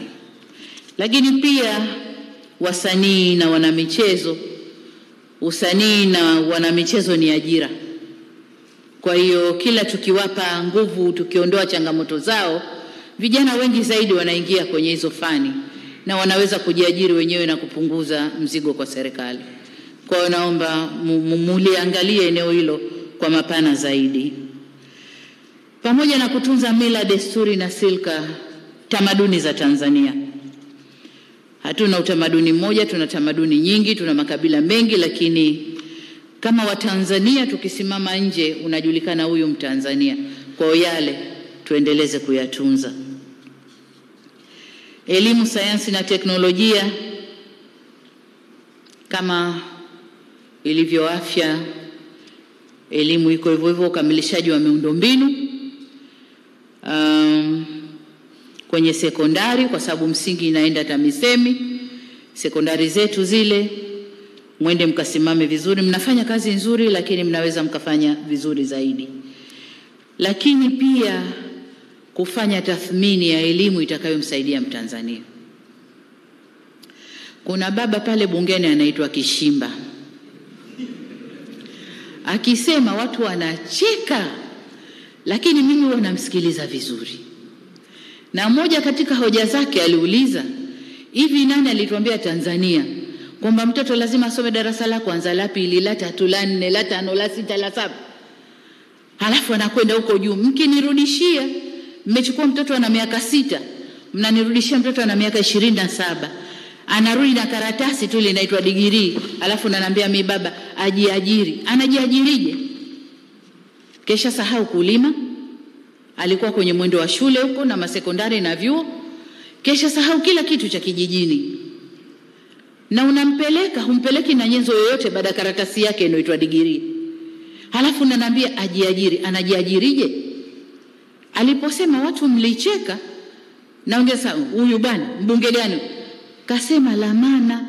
Lakini pia wasanii na wanamichezo, usanii na wanamichezo ni ajira. Kwa hiyo kila tukiwapa nguvu, tukiondoa changamoto zao, vijana wengi zaidi wanaingia kwenye hizo fani na wanaweza kujiajiri wenyewe na kupunguza mzigo kwa serikali. Kwa hiyo naomba muliangalie eneo hilo kwa mapana zaidi. Pamoja na kutunza mila, desturi na silka tamaduni za Tanzania. Hatuna utamaduni mmoja, tuna tamaduni nyingi, tuna makabila mengi, lakini kama Watanzania tukisimama nje unajulikana huyu Mtanzania. Kwa hiyo yale tuendeleze kuyatunza. Elimu, sayansi na teknolojia, kama ilivyo afya, elimu iko hivyo hivyo. Ukamilishaji wa miundombinu kwenye sekondari, kwa sababu msingi inaenda TAMISEMI, sekondari zetu zile mwende mkasimame vizuri. Mnafanya kazi nzuri, lakini mnaweza mkafanya vizuri zaidi. Lakini pia kufanya tathmini ya elimu itakayomsaidia Mtanzania. Kuna baba pale bungeni anaitwa Kishimba, akisema watu wanacheka, lakini mimi wanamsikiliza vizuri. Na mmoja katika hoja zake aliuliza, hivi nani alituambia Tanzania kwamba mtoto lazima asome darasa la kwanza, la pili, la tatu, la nne, la tano, la sita, la saba, halafu anakwenda huko juu? Mkinirudishia, mmechukua mtoto ana miaka 6, mnanirudishia mtoto ana miaka 27, anarudi na karatasi tu inaitwa degree, halafu ananiambia mimi baba ajiajiri. Anajiajirije? Kesha sahau kulima, alikuwa kwenye mwendo wa shule huko na masekondari na vyuo, kesha sahau kila kitu cha kijijini. Na unampeleka, humpeleki na nyenzo yoyote baada ya karatasi yake inaitwa degree. Halafu unaniambia ajiajiri. Anajiajirije? Aliposema watu mlicheka, naongeza huyu bwana mbunge gani kasema la maana.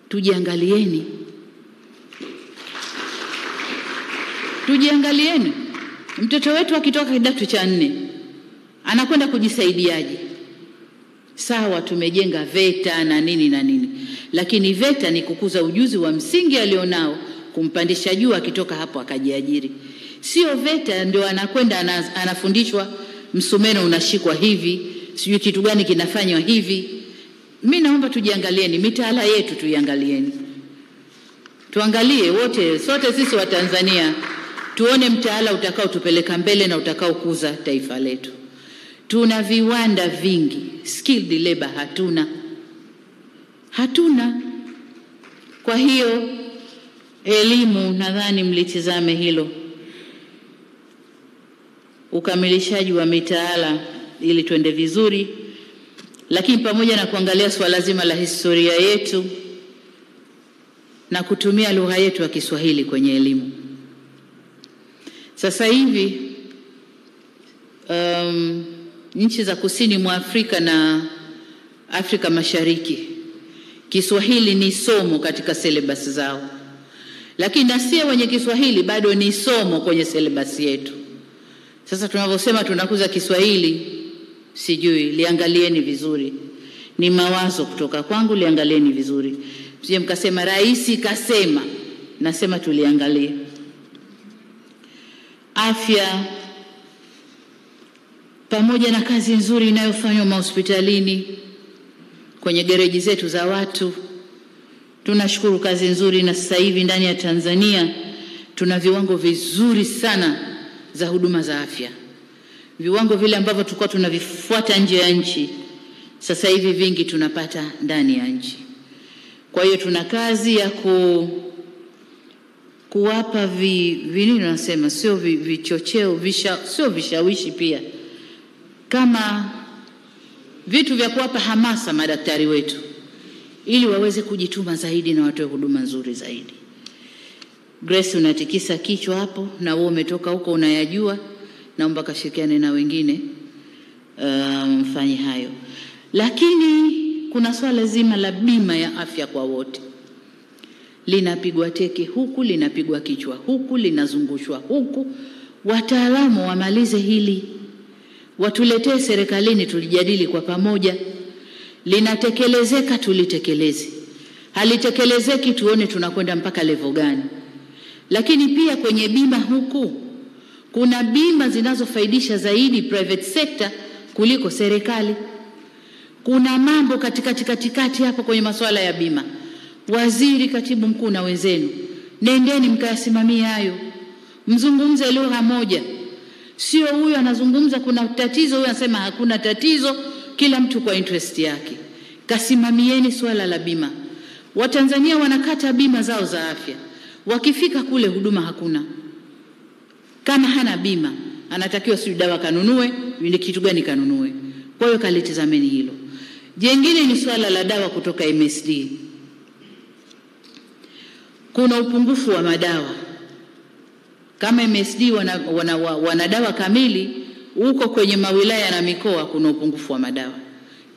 Tujiangalieni. Tujiangalieni. Mtoto wetu akitoka kidato cha 4 anakwenda kujisaidiaje? Sawa, tumejenga VETA na nini na nini, lakini VETA ni kukuza ujuzi wa msingi alionao, kumpandisha juu, akitoka hapo akajiajiri. Sio VETA ndio anakwenda anafundishwa msumeno unashikwa hivi, sijui kitu gani kinafanywa hivi. Mimi naomba tujiangalieni, mitaala yetu tuiangalieni. Tuangalie wote, sote sisi wa Tanzania, tuone mtaala utakao tupeleka mbele na utakao kuza taifa letu. Tuna viwanda vingi, skilled labor hatuna. Kwa hiyo elimu, nadhani mlitizame hilo, ukamilishaji wa mitaala ili tuende vizuri, lakini pamoja na kuangalia swala zima la historia yetu na kutumia lugha yetu ya Kiswahili kwenye elimu. Sasa hivi nchi za kusini mwa Afrika na Afrika Mashariki, Kiswahili ni somo katika syllabus zao, lakini na sisi wenye Kiswahili bado ni somo kwenye syllabus yetu. Sasa tunavyosema tunakuza Kiswahili, sijui, liangalieni vizuri. Ni mawazo kutoka kwangu, liangalieni vizuri. Msije mkasema rais kasema, nasema tuliangalie. Afya, pamoja na kazi nzuri inayofanywa mahospitalini, kwenye gereji zetu za watu, Tunashukuru kazi nzuri, na sasa hivi ndani ya Tanzania tuna viwango vizuri sana za huduma za afya. Viwango vile ambavyo tulikuwa tunavifuata nje ya nchi, sasa hivi vingi tunapata ndani ya nchi. Kwa hiyo tuna kazi ya kuwapa nini nasema, sio vichocheo, sio vishawishi pia, kama vitu vya kuwapa hamasa madaktari wetu ili waweze kujituma zaidi na watoe huduma nzuri zaidi. Grace, unatikisa kichwa hapo, na wewe umetoka huko unayajua, naomba kashirikiane na wengine mfanye hayo. Lakini kuna swala zima la bima ya afya kwa wote. Linapigwa teke huku, linapigwa kichwa huku, linazungushwa huku. Wataalamu wamalize hili, watuletee serikalini tulijadili kwa pamoja. Linatekelezeka tulitekeleze, halitekelezeki tuone tunakwenda mpaka level gani. Lakini pia kwenye bima huku, kuna bima zinazofaidisha zaidi private sector kuliko serikali. Kuna mambo katikati hapo kwenye masuala ya bima. Waziri, katibu mkuu na wenzenu, nendeni mkayasimamia hayo. Mzungumze lugha moja. Sio huyu anazungumza kuna tatizo, huyu anasema hakuna tatizo, kila mtu kwa interest yake. Kasimamieni swala la bima. Watanzania wanakata bima zao za afya, wakifika kule huduma hakuna. Kama hana bima, anatakiwa si dawa kanunue, ni kitu gani kanunue. Kwa hiyo kalitizameni hilo. Jengine ni swala la dawa kutoka MSD. Kuna upungufu wa madawa. Kama MSD wana dawa kamili, huko kwenye mawilaya na mikoa kuna upungufu wa madawa.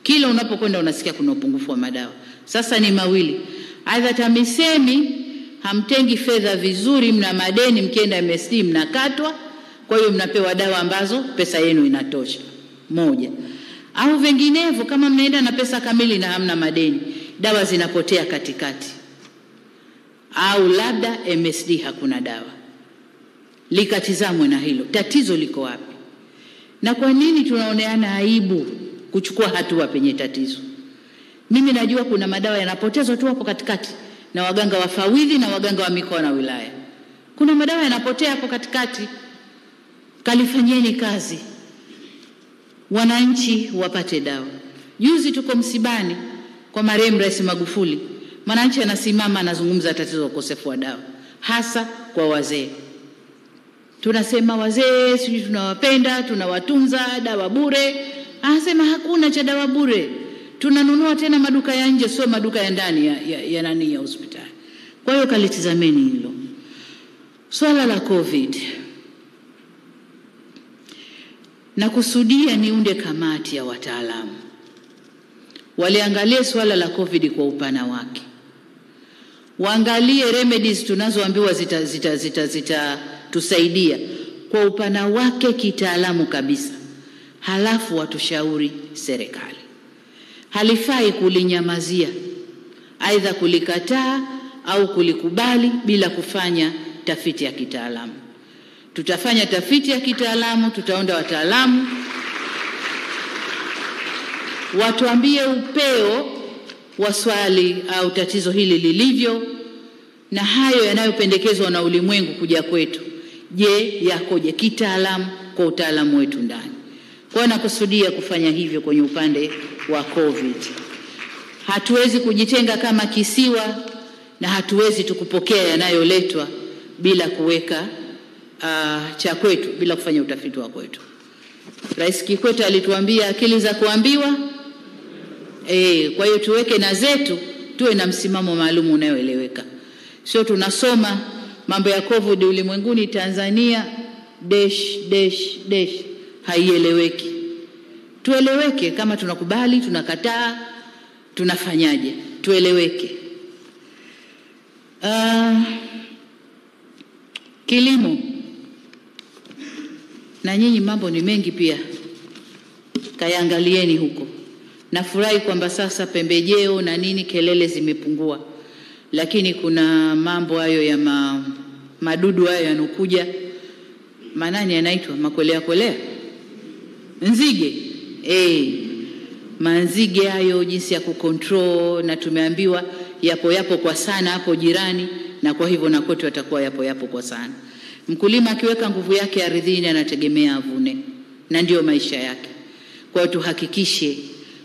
Kila unapokwenda unasikia kuna upungufu wa madawa. Sasa ni mawili. Aidha TAMISEMI hamtengi fedha vizuri, mna madeni, mkienda MSD mnakatwa, kwa hiyo mnapewa dawa ambazo pesa yenu inatosha. Moja. Au vinginevyo, kama mnaenda na pesa kamili na hamna madeni, dawa zinapotea katikati. Au labda MSD hakuna dawa. Likatizamwe na hilo. Tatizo liko wapi? Na kwa nini tunaoneana aibu kuchukua hatua penye tatizo? Mimi najua kuna madawa yanapotezwa tu hapo katikati na waganga wafawidhi na waganga wa mikoa na wilaya. Kuna madawa yanapotea hapo katikati. Kalifanyeni kazi, wananchi wapate dawa. Juzi tuko msibani kwa marehemu Rais Magufuli. Mwananchi anasimama anazungumza tatizo la ukosefu wa dawa, hasa kwa wazee. Tunasema wazee sisi tunawapenda, tunawatunza, dawa bure. Anasema hakuna cha dawa bure. Tunanunua tena maduka ya nje, sio maduka ya ndani ya hospitali. Kwa hiyo kalitizameni hilo. Swala la COVID. Na kusudia niunde kamati ya wataalamu. Waliangalie swala la COVID kwa upana wake. Waangalie remedies tunazoambiwa tusaidia kwa upana wake kitaalamu kabisa. Halafu watushauri serikali. Halifai kulinyamazia, aidha kulikataa au kulikubali bila kufanya tafiti ya kitaalamu. Tutafanya tafiti ya kitaalamu, tutaonda wataalamu watuambie upeo wa swali au tatizo hili lilivyo, na hayo yanayopendekezwa na ulimwengu kuja kwetu, je, yakoje kitaalamu kwa utaalamu wetu ndani. Kwa nakusudia kufanya hivyo kwenye upande wa COVID. Hatuwezi kujitenga kama kisiwa, na hatuwezi tukupokea yanayoletwa bila kuweka cha kwetu, bila kufanya utafiti wa kwetu. Rais Kikwete alituambia akili za kuambiwa. Kwa hiyo tuweke na zetu, tuwe na msimamo maalum unaoeleweka. Sio tunasoma mambo ya COVID ulimwenguni, Tanzania haieleweki. Tueleweke, kama tunakubali, tunakataa, tunafanyaje? Tueleweke. Kilimo. Na nyinyi mambo ni mengi pia, kayaangalieni huko. Nafurahi kwamba sasa pembejeo na nini kelele zimepungua. Lakini kuna mambo hayo ya madudu hayo yanokuja. Manani yanaitwa makwelea? Nzige. Manzige hayo jinsi ya kucontrol, na tumeambiwa yapo kwa sana hapo jirani, na kwa hivyo na kwetu yatakuwa yapo kwa sana. Mkulima akiweka nguvu yake ardhini anategemea avune, na ndio maisha yake. Kwa hiyo tuhakikishe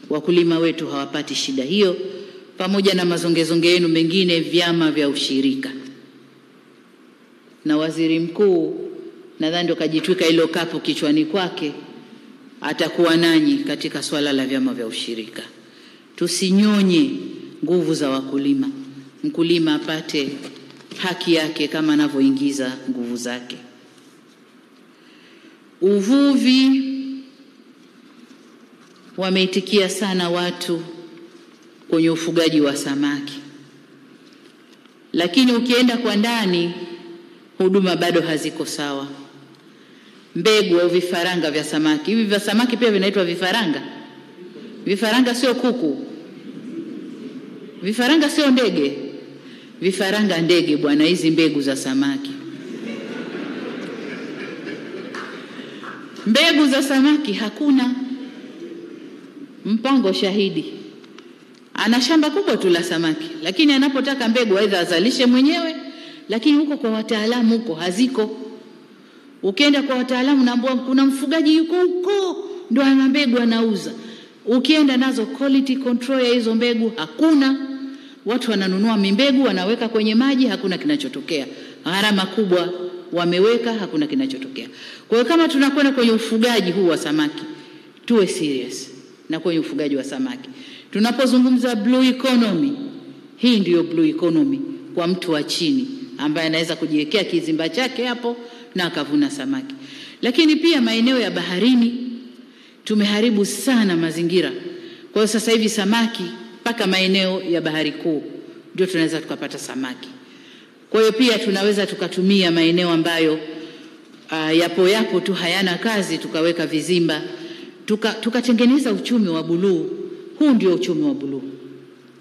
wakulima wetu hawapati shida hiyo, pamoja na mazongezonge yenu mengine, vyama vya ushirika. Na waziri mkuu nadhani ndo kajitwika hilo kapu kichwani kwake, atakuwa nanyi katika swala la vyama vya ushirika. Tusinyonye nguvu za wakulima. Mkulima apate haki yake kama anavyoingiza nguvu zake. Uvuvi, wameitikia sana watu kwenye ufugaji wa samaki, lakini ukienda kwa ndani huduma bado haziko sawa. Mbegu au vifaranga vya samaki, hivi vya samaki pia vinaitwa vifaranga. Vifaranga sio kuku, vifaranga sio ndege, vifaranga ndege bwana, hizi mbegu za samaki. Mbegu za samaki hakuna. Mpango shahidi ana shamba kubwa tu la samaki, lakini anapotaka mbegu aidha azalishe mwenyewe, lakini huko kwa wataalamu huko haziko. Ukienda kwa wataalamu naambia kuna mfugaji yuko huko ndo ana mbegu anauza. Ukienda nazo quality control ya hizo mbegu hakuna. Watu wananunua mbegu wanaweka kwenye maji, hakuna kinachotokea. Gharama kubwa wameweka, hakuna kinachotokea. Kwa hiyo kama tunakwenda kwenye ufugaji huu wa samaki, tuwe serious na kwenye ufugaji wa samaki. Tunapozungumza blue economy, hii ndiyo blue economy kwa mtu wa chini ambaye anaweza kujiwekea kizimba chake hapo na akavuna samaki. Lakini pia maeneo ya baharini tumeharibu sana mazingira. Kwa hiyo sasa hivi samaki mpaka maeneo ya bahari kuu ndio tunaweza tukapata samaki. Kwa hiyo pia tunaweza tukatumia maeneo ambayo yapo tu hayana kazi, tukaweka vizimba, tukatengeneza uchumi wa buluu. Huu ndio uchumi wa buluu,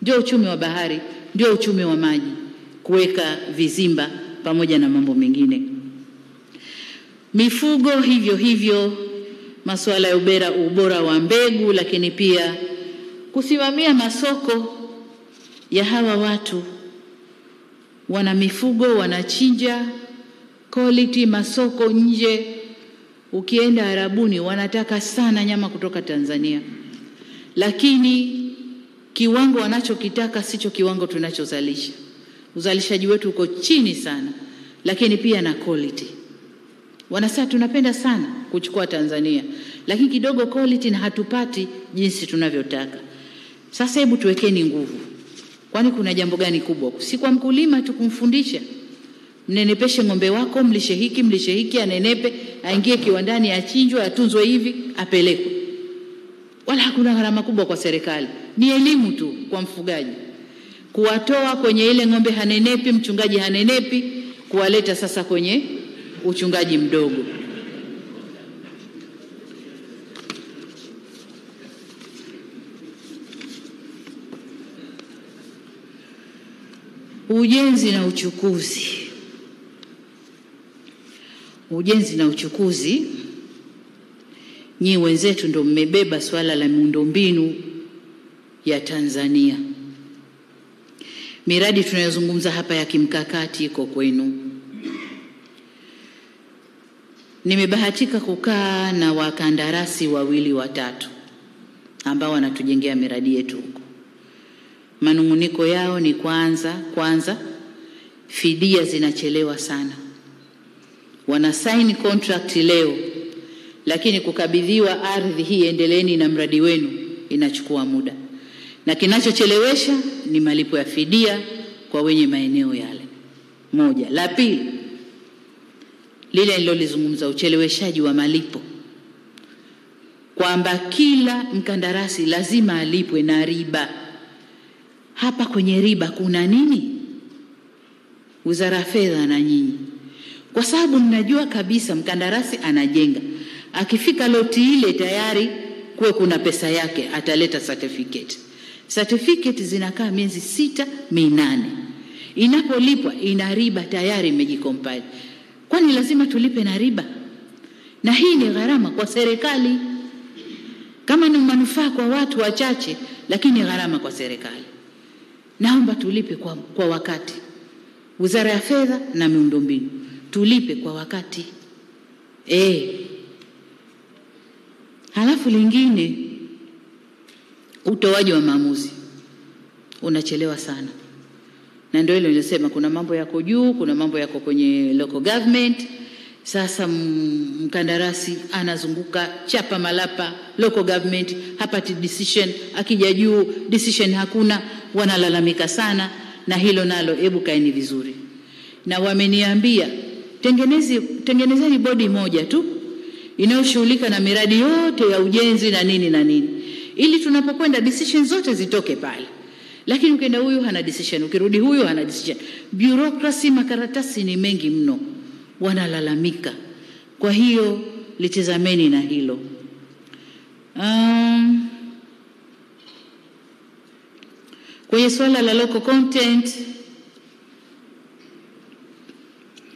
ndio uchumi wa bahari, ndio uchumi wa maji, kuweka vizimba pamoja na mambo mengine. Mifugo hivyo, masuala ya ubora wa mbegu, lakini pia kusimamia masoko ya hawa watu. Wana mifugo, wanachinja quality, masoko nje. Ukienda Arabuni wanataka sana nyama kutoka Tanzania, lakini kiwango wanachokitaka sicho kiwango tunachozalisha. Uzalishaji wetu uko chini sana, lakini pia na quality. Wanasema tunapenda sana kuchukua Tanzania, lakini kidogo quality na hatupati jinsi tunavyotaka. Sasa hebu tuwekeni nguvu. Kwani kuna jambo gani kubwa? Si kwa mkulima tu kumfundisha. Mnenepeshe ng'ombe wako, mlishe hiki, anenepe, aingie kiwandani, achinjwe, atunzwe hivi, apelekwe. Wala hakuna gharama kubwa kwa serikali. Ni elimu tu kwa mfugaji. Kuwatoa kwenye ile ng'ombe hanenepi, mchungaji hanenepi, kuwaleta sasa kwenye uchungaji mdogo. Ujenzi na uchukuzi, nyi wenzetu ndio mmebeba swala la miundombinu ya Tanzania. Miradi tunayozungumza hapa ya kimkakati iko kwenu. Nimebahatika kukaa na wakandarasi 2-3 ambao wanatujengea miradi yetu huko. Manunguniko yao ni kwanza fidia zinachelewa sana. Wana sign contract leo, lakini kukabidhiwa ardhi hii endeleeni na mradi wenu inachukua muda. Na kinachochelewesha ni malipo ya fidia kwa wenye maeneo yale. Moja. La pili, lile nilolizungumza, ucheleweshaji wa malipo, kwamba kila mkandarasi lazima alipwe na riba. Hapa kwenye riba kuna nini? Wizara ya Fedha na nyinyi, kwa sababu mnajua kabisa mkandarasi anajenga, akifika loti ile tayari kuna pesa yake, ataleta certificate zinakaa miezi 6-8. Inapolipwa ina riba tayari imejicompile. Kwani lazima tulipe na riba? Na hii ni gharama kwa serikali. Kama ni manufaa kwa watu wachache, lakini gharama kwa serikali. naomba tulipe kwa wakati. Wizara ya Fedha na Miundombinu, tulipe kwa wakati. Halafu lingine, utoaji wa maamuzi unachelewa sana. Na ndio ile nilisema kuna mambo yako juu, kuna mambo yako kwenye local government. Sasa mkandarasi anazunguka chapa malapa local government, hapati decision, akija juu decision hakuna, wanalalamika sana. Na hilo nalo hebu kaeni vizuri. Na wameniambia tengenezeni bodi moja tu inayoshughulika na miradi yote ya ujenzi na nini, ili tunapokwenda decision zote zitoke pale. Lakini ukienda huyu hana decision, ukirudi huyu hana decision. Bureaucracy, makaratasi ni mengi mno, wanalalamika. Kwa hiyo litazameni na hilo. Kwenye swala la local content,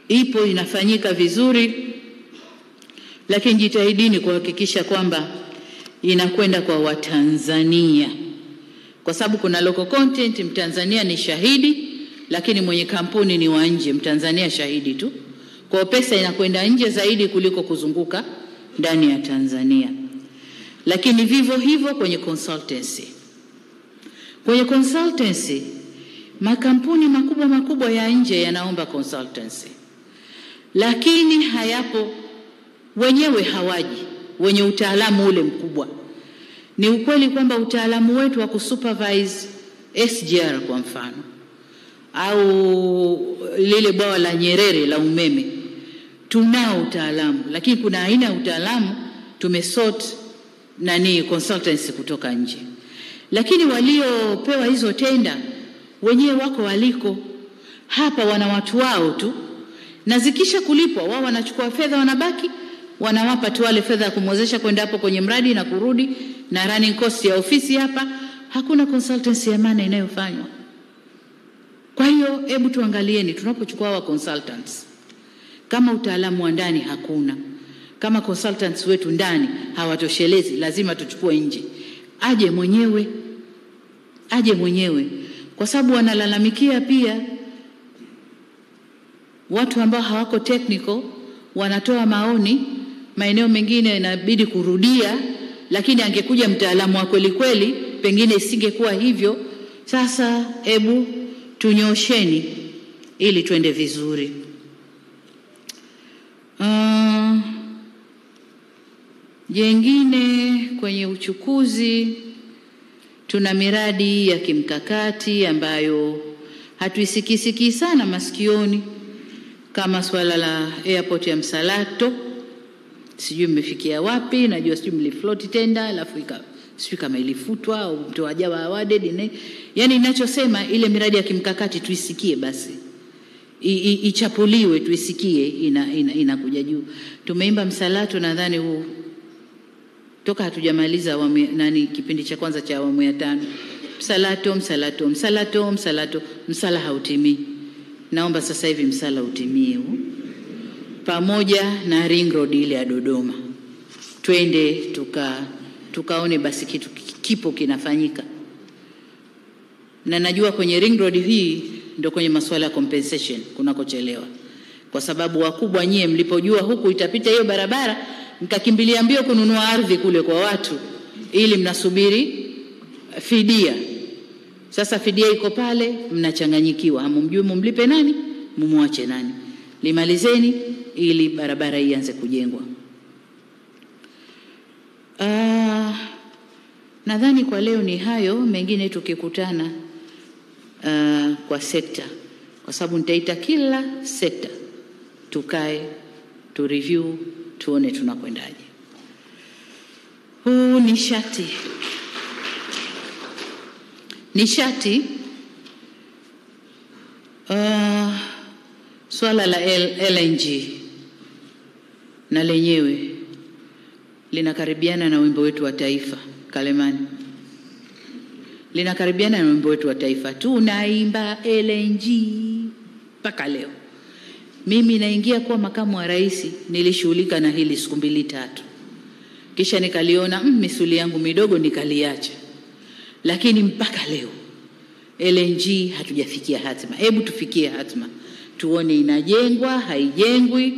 ipo inafanyika vizuri, lakini jitahidini kuhakikisha kwamba inakwenda kwa Watanzania. Kwa sababu kuna local content, Mtanzania ni shahidi, lakini mwenye kampuni ni wa nje, Mtanzania shahidi tu. Kwa pesa inakwenda nje zaidi kuliko kuzunguka ndani ya Tanzania. Lakini vivyo hivyo kwenye consultancy. Kwenye consultancy, makampuni makubwa ya nje yanaomba consultancy, lakini hayapo, wenyewe hawaji, wenye utaalamu ule mkubwa. Ni ukweli kwamba utaalamu wetu wa kusupervise SGR kwa mfano, au lile bwawa la Nyerere la umeme, tunao utaalamu, lakini kuna aina ya utaalamu tumesort consultancy kutoka nje. Lakini waliopewa hizo tenda wenyewe wako waliko. Hapa wana watu wao tu, na zikisha kulipwa wao wanachukua fedha, wanabaki wanawapa tu wale fedha ya kumwezesha kwenda hapo kwenye mradi na kurudi, na running cost ya ofisi hapa. Hakuna consultancy ya maana inayofanywa. Kwa hiyo hebu tuangalieni tunapochukua wa consultants, kama utaalamu wa ndani hakuna, kama consultants wetu ndani hawatoshelezi, lazima tuchukue nje. Aje mwenyewe, kwa sababu wanalalamikia pia watu ambao hawako technical, wanatoa maoni, maeneo mengine inabidi kurudia, lakini angekuja mtaalamu wa kweli pengine isingekuwa hivyo. Sasa hebu tunyosheni ili tuende vizuri. Jengine kwenye uchukuzi, tuna miradi ya kimkakati ambayo hatuisikisiki sana masikioni, kama swala la airport ya Msalato. Sijui mmefikia wapi, najua sijui mlifloat tender alafu sijui kama ilifutwa au mtu hajawa awarded. Yaani ninachosema ile miradi ya kimkakati tuisikie basi. Ichapuliwe tuisikie inakuja juu. Tumeimba Msalato nadhani huu toka hatujamaliza kipindi cha kwanza cha awamu ya 5. Msalato, msala hautimii. Naomba sasa hivi msala utimie huu, pamoja na ring road ile ya Dodoma. Twende tukaone basi kitu kipo kinafanyika. Na najua kwenye ring road hii ndio kwenye masuala ya compensation kunakochelewa, kwa sababu wakubwa nyie mlipojua huku itapita hiyo barabara, mkakimbilia mbio kununua ardhi kule kwa watu ili mnasubiri fidia. Sasa fidia iko pale, mnachanganyikiwa, hamumjui mumlipe nani, mumwache nani. Limalizeni ili barabara ianze kujengwa. Nadhani kwa leo ni hayo, mengine tukikutana kwa sekta, kwa sababu nitaita kila sekta tukae tu review tuone tunakwendaje. Nishati swala la LNG na lenyewe linakaribiana na wimbo wetu wa taifa Kalemani. Linakaribiana na wimbo wetu wa taifa. Tunaimba LNG mpaka leo. Mimi naingia kuwa makamu wa rais, nilishughulika na hili siku 2-3. Kisha nikaliona misuli yangu midogo nikaliacha. Lakini mpaka leo LNG hatujafikia hatima. Hebu tufikie hatima, tuone inajengwa, haijengwi,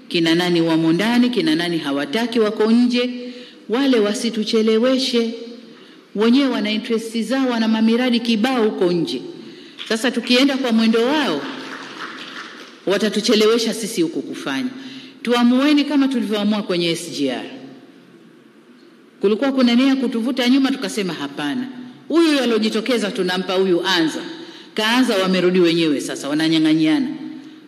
kina nani wamo ndani, kina nani hawataki wako nje. Wale wasitucheleweshe, wenyewe wana interest zao, wana mamiradi kibao huko nje. Sasa tukienda kwa mwendo wao watatuchelewesha sisi huku kufanya. Tuamueni kama tulivyoamua kwenye SGR. Kulikuwa kuna nia kutuvuta nyuma, tukasema hapana. Huyu alojitokeza tunampa huyu, anza. Kaanza, wamerudi wenyewe sasa wananyang'anyana.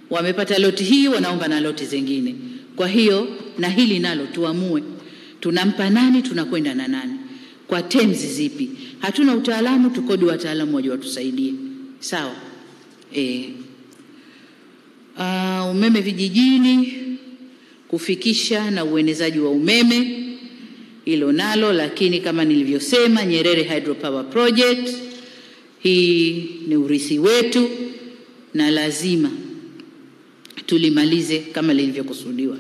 Wamepata loti hii, wanaomba na loti zingine. Kwa hiyo na hili nalo tuamue. Tunampa nani, tunakwenda na nani? Kwa terms zipi? Hatuna utaalamu, tukodi wataalamu waje watusaidie. Sawa? Umeme vijijini, kufikisha na uenezaji wa umeme, hilo nalo, lakini kama nilivyosema, Nyerere Hydropower Project, hii ni urithi wetu na lazima tulimalize kama lilivyokusudiwa.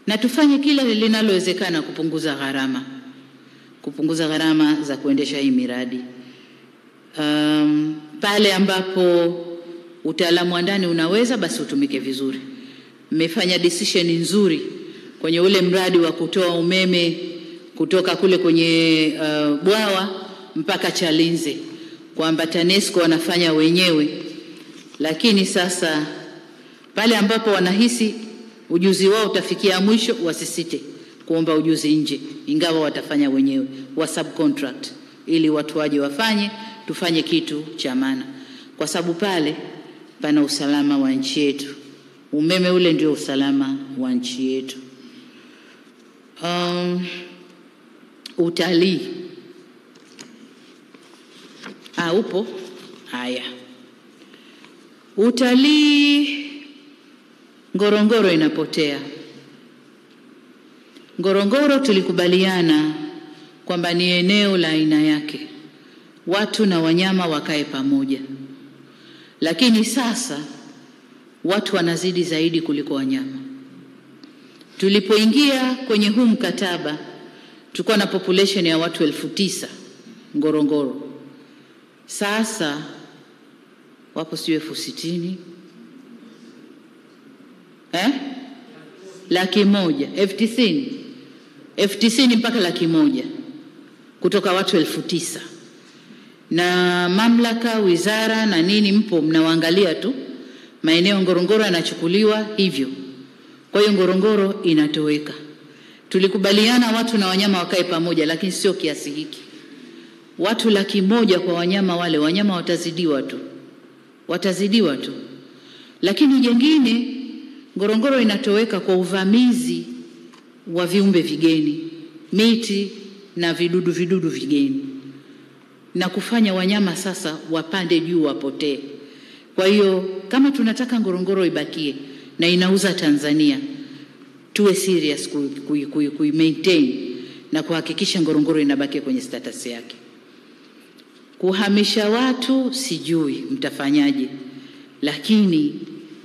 Na tufanye kila linalowezekana kupunguza gharama za kuendesha hii miradi. Pale ambapo utaalamu wa ndani unaweza, basi utumike vizuri. Mmefanya decision nzuri kwenye ule mradi wa kutoa umeme kutoka kule kwenye bwawa mpaka Chalinze, kwamba TANESCO wanafanya wenyewe. Lakini sasa pale ambapo wanahisi ujuzi wao utafikia mwisho, wasisite kuomba ujuzi nje, ingawa watafanya wenyewe, wa subcontract, ili watu waje wafanye, tufanye kitu cha maana, kwa sababu pale pana usalama wa nchi yetu. Umeme ule ndio usalama wa nchi yetu. Utalii. Upo? Haya. Utalii, Ngorongoro inapotea. Ngorongoro tulikubaliana kwamba ni eneo la aina yake, watu na wanyama wakae pamoja. Lakini sasa watu wanazidi zaidi kuliko wanyama. Tulipoingia kwenye huu mkataba tulikuwa na population ya watu 9,000 Ngorongoro. Sasa wapo sio 60,000. 190,000. 90,000 mpaka 100,000 kutoka watu 9,000. Na mamlaka, wizara na nini mpo mnawaangalia tu. Maeneo Ngorongoro yanachukuliwa hivyo. Kwa hiyo Ngorongoro inatoweka. Tulikubaliana watu na wanyama wakae pamoja, lakini sio kiasi hiki. Watu 100,000 kwa wanyama wale, wanyama watazidiwa tu. Lakini jengine, Ngorongoro inatoweka kwa uvamizi wa viumbe vigeni, miti na vidudu vigeni, na kufanya wanyama sasa wapande juu wapotee. Kwa hiyo kama tunataka Ngorongoro ibakie na inauza Tanzania, tuwe serious maintain na kuhakikisha Ngorongoro inabaki kwenye status yake. Kuhamisha watu sijui mtafanyaje, lakini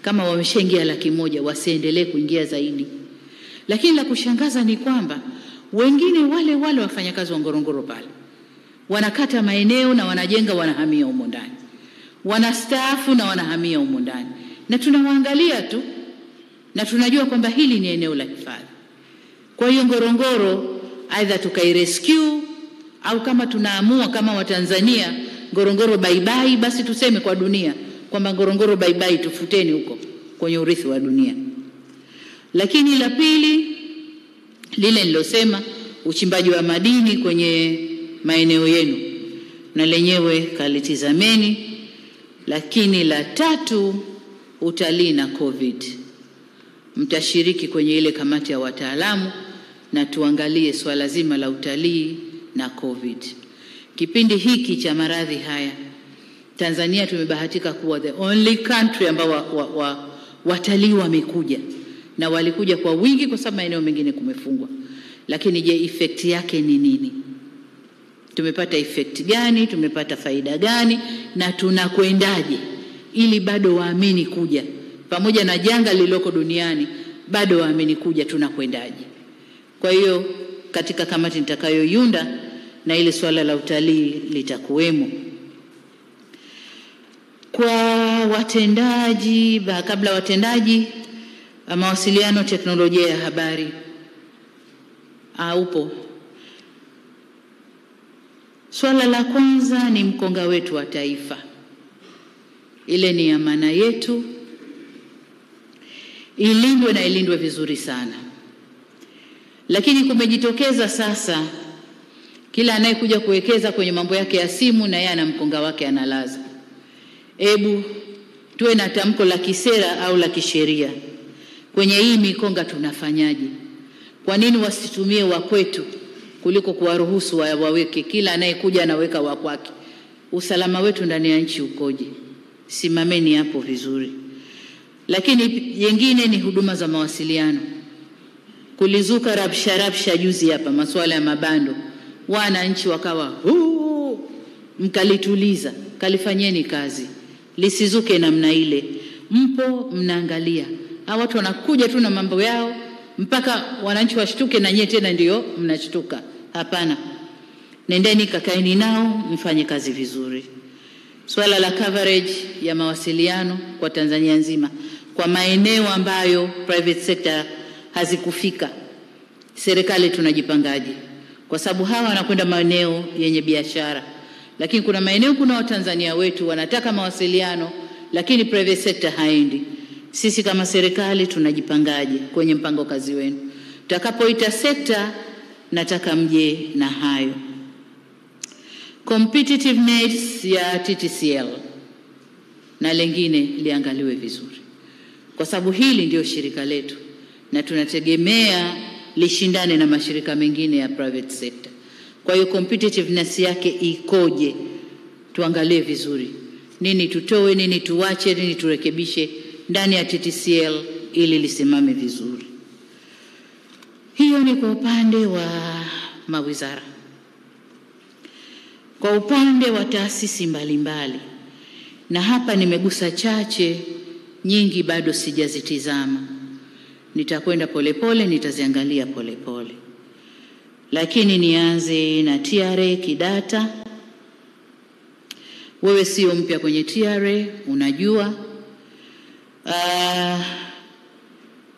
kama wameshaingia 100,000 wasiendelee kuingia zaidi. Lakini la kushangaza ni kwamba wengine wale wafanyakazi wa Ngorongoro pale wanakata maeneo na wanajenga, wanahamia humo ndani, wanastaafu na wanahamia humo ndani, na tunawaangalia tu na tunajua kwamba hili ni eneo la hifadhi. Kwa hiyo Ngorongoro either tukairescue, au kama tunaamua kama Watanzania Ngorongoro bye bye, basi tuseme kwa dunia kwamba Ngorongoro bye bye, tufuteni huko kwenye urithi wa dunia. Lakini la pili, lile nilosema, uchimbaji wa madini kwenye maeneo yenu, na lenyewe kalitizameni. Lakini la tatu, utalii na COVID. Mtashiriki kwenye ile kamati ya wataalamu na tuangalie swala zima la utalii na COVID. Kipindi hiki cha maradhi haya, Tanzania tumebahatika kuwa the only country ambao watalii wamekuja, na walikuja kwa wingi kwa sababu maeneo mengine kumefungwa. Lakini je, effect yake ni nini? Tumepata effect gani? Tumepata faida gani? Na tunakwendaje ili bado waamini kuja? Pamoja na janga lililoko duniani, bado waamini kuja, tunakwendaje? Kwa hiyo katika kamati nitakayoiunda, na ile swala la utalii litakuwemo. Kwa watendaji, kabla watendaji, mawasiliano, teknolojia ya habari upo. Swala la kwanza ni mkonga wetu wa taifa. Ile ni amana yetu, ilindwe na ilindwe vizuri sana. Lakini kumejitokeza sasa kila anayekuja kuwekeza kwenye mambo yake ya simu na yeye ana mkonga wake analaza. Ebu tuwe na tamko la kisera au la kisheria. Kwenye hii mikonga tunafanyaje? Kwa nini wasitumie wa kwetu kuliko kuwaruhusu waweke? Kila anayekuja anaweka wa kwake. Usalama wetu ndani ya nchi ukoje? Simameni hapo vizuri. Lakini jengine ni huduma za mawasiliano. Kulizuka rabsha juzi hapa masuala ya mabando. Wananchi wakawa mkalituliza, kalifanyeni kazi. Lisizuke namna ile. Mpo mnaangalia. Hawa watu wanakuja tu na mambo yao mpaka wananchi washtuke na nyie tena ndio mnashtuka. Hapana. Nendeni kakaeni nao mfanye kazi vizuri. Swala la coverage ya mawasiliano kwa Tanzania nzima, kwa maeneo ambayo private sector hazikufika, serikali tunajipangaje? Kwa sababu hawa wanakwenda maeneo yenye biashara, lakini kuna maeneo, kuna Watanzania wetu wanataka mawasiliano lakini private sector haendi. Sisi kama serikali tunajipangaje kwenye mpango kazi wenu? Tutakapoita sekta, nataka mje na hayo. Competitiveness ya TTCL na lengine liangaliwe vizuri, kwa sababu hili ndio shirika letu na tunategemea lishindane na mashirika mengine ya private sector. Kwa hiyo competitiveness yake ikoje? Tuangalie vizuri. Nini tutoe, nini tuache, nini turekebishe ndani ya TTCL ili lisimame vizuri. Hiyo ni kwa upande wa mawizara. Kwa upande wa taasisi mbalimbali, na hapa nimegusa chache, nyingi bado sijazitizama. Nitakwenda polepole, nitaziangalia polepole. Lakini nianze na TRA kidata. Wewe sio mpya kwenye TRA, unajua.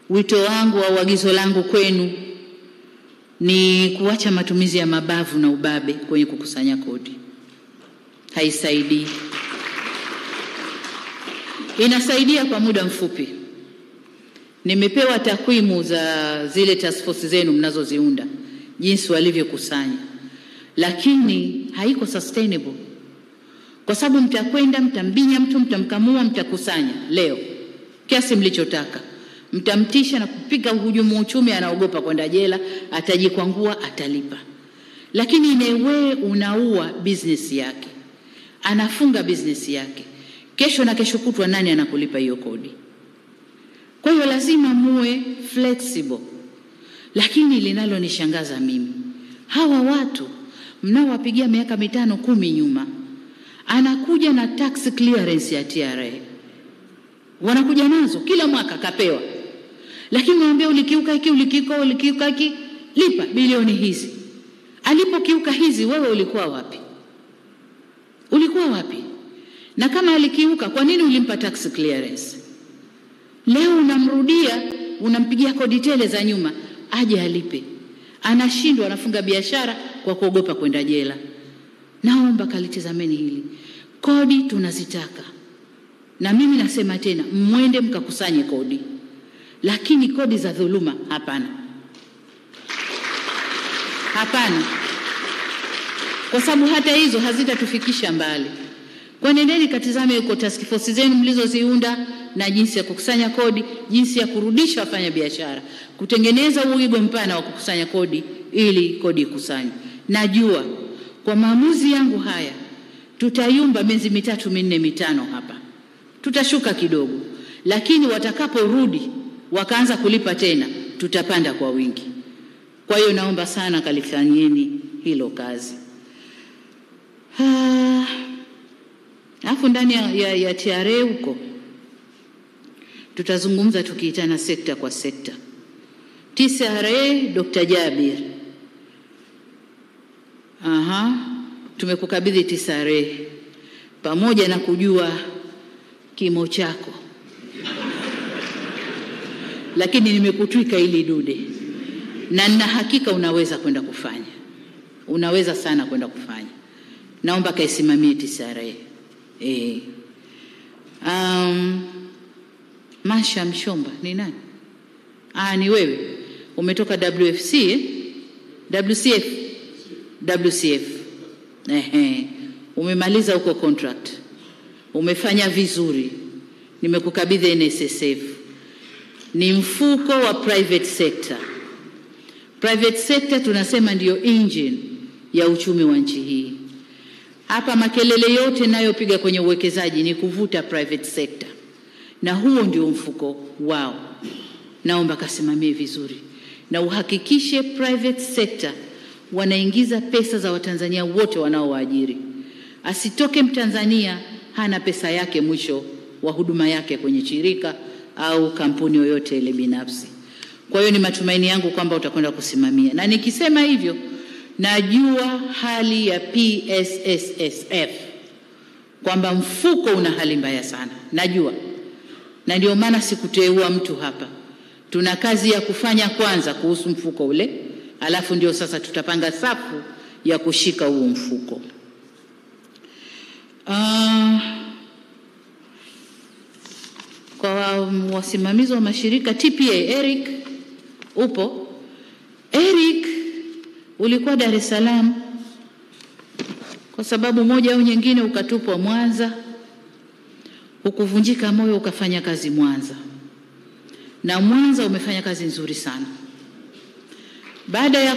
Wito wangu au agizo langu kwenu ni kuacha matumizi ya mabavu na ubabe kwenye kukusanya kodi. Haisaidii. Inasaidia kwa muda mfupi. Nimepewa takwimu za zile task force zenu mnazoziunda, jinsi walivyokusanya. Lakini haiko sustainable. Kwa sababu mtakwenda, mtambinya mtu, mtamkamua, mtakusanya leo kiasi mlichotaka. Mtamtisha na kupiga hujumu uchumi, anaogopa kwenda jela, atajikwangua, atalipa. Lakini inewe unaua business yake. Anafunga business yake. Kesho na kesho kutwa nani anakulipa hiyo kodi? Kwa hiyo lazima muwe flexible. Lakini linalonishangaza mimi, hawa watu mnaowapigia miaka 5, 10 nyuma, anakuja na tax clearance ya TRA. Wanakuja nazo kila mwaka kapewa. Lakini mwambie ulikiuka hiki, ulikiuka hiki, lipa bilioni hizi. Alipokiuka hizi, wewe ulikuwa wapi? Ulikuwa wapi? Na kama alikiuka, kwa nini ulimpa tax clearance? Leo unamrudia, unampigia kodi tele za nyuma, aje alipe. Anashindwa, anafunga biashara kwa kuogopa kwenda jela. Naomba kalitizameni hili. Kodi tunazitaka. Na mimi nasema tena, mwende mkakusanye kodi. Lakini kodi za dhuluma, hapana. Hapana. Kwa sababu hata hizo hazitatufikisha mbali. Kwa nendeni katizame yuko task force zenu mlizoziunda na jinsi ya kukusanya kodi, jinsi ya kurudisha wafanya biashara, kutengeneza uigo mpana wa kukusanya kodi ili kodi ikusanywe. Najua kwa maamuzi yangu haya tutayumba miezi 3, 4, 5 hapa. Tutashuka kidogo, lakini watakaporudi wakaanza kulipa tena, tutapanda kwa wingi. Kwa hiyo naomba sana kalifanyeni hilo kazi. Alafu ndani ya TRA huko tutazungumza tukiitana sekta kwa sekta. TCRA Dr. Jabir Tumekukabidhi TSRA pamoja na kujua kimo chako. Lakini nimekutwika ili dude. Na nina hakika unaweza kwenda kufanya. Unaweza sana kwenda kufanya. Naomba kaisimamie TSRA. Masha Mshomba ni nani? Ni wewe. Umetoka WFC WCF. Umemaliza huko contract. Umefanya vizuri. Nimekukabidhi NSSF. Ni mfuko wa private sector. Private sector tunasema ndio engine ya uchumi wa nchi hii. Hapa makelele yote nayopiga kwenye uwekezaji ni kuvuta private sector. Na huo ndio mfuko wao. Naomba kasimamie vizuri. Na uhakikishe private sector wanaingiza pesa za Watanzania wote wanaowaajiri. Asitoke Mtanzania hana pesa yake mwisho wa huduma yake kwenye shirika au kampuni yoyote ile binafsi. Kwa hiyo ni matumaini yangu kwamba utakwenda kusimamia. Na nikisema hivyo, najua hali ya PSSSF kwamba mfuko una hali mbaya sana. Najua. Na ndio maana sikuteua mtu hapa. Tuna kazi ya kufanya kwanza kuhusu mfuko ule, alafu ndio sasa tutapanga safu ya kushika huo mfuko. Kwa wasimamizi wa mashirika TPA, Eric upo? Eric, ulikuwa Dar es Salaam kwa sababu moja au nyingine ukatupwa Mwanza, ukuvunjika moyo ukafanya kazi Mwanza. Na Mwanza umefanya kazi nzuri sana. Baada ya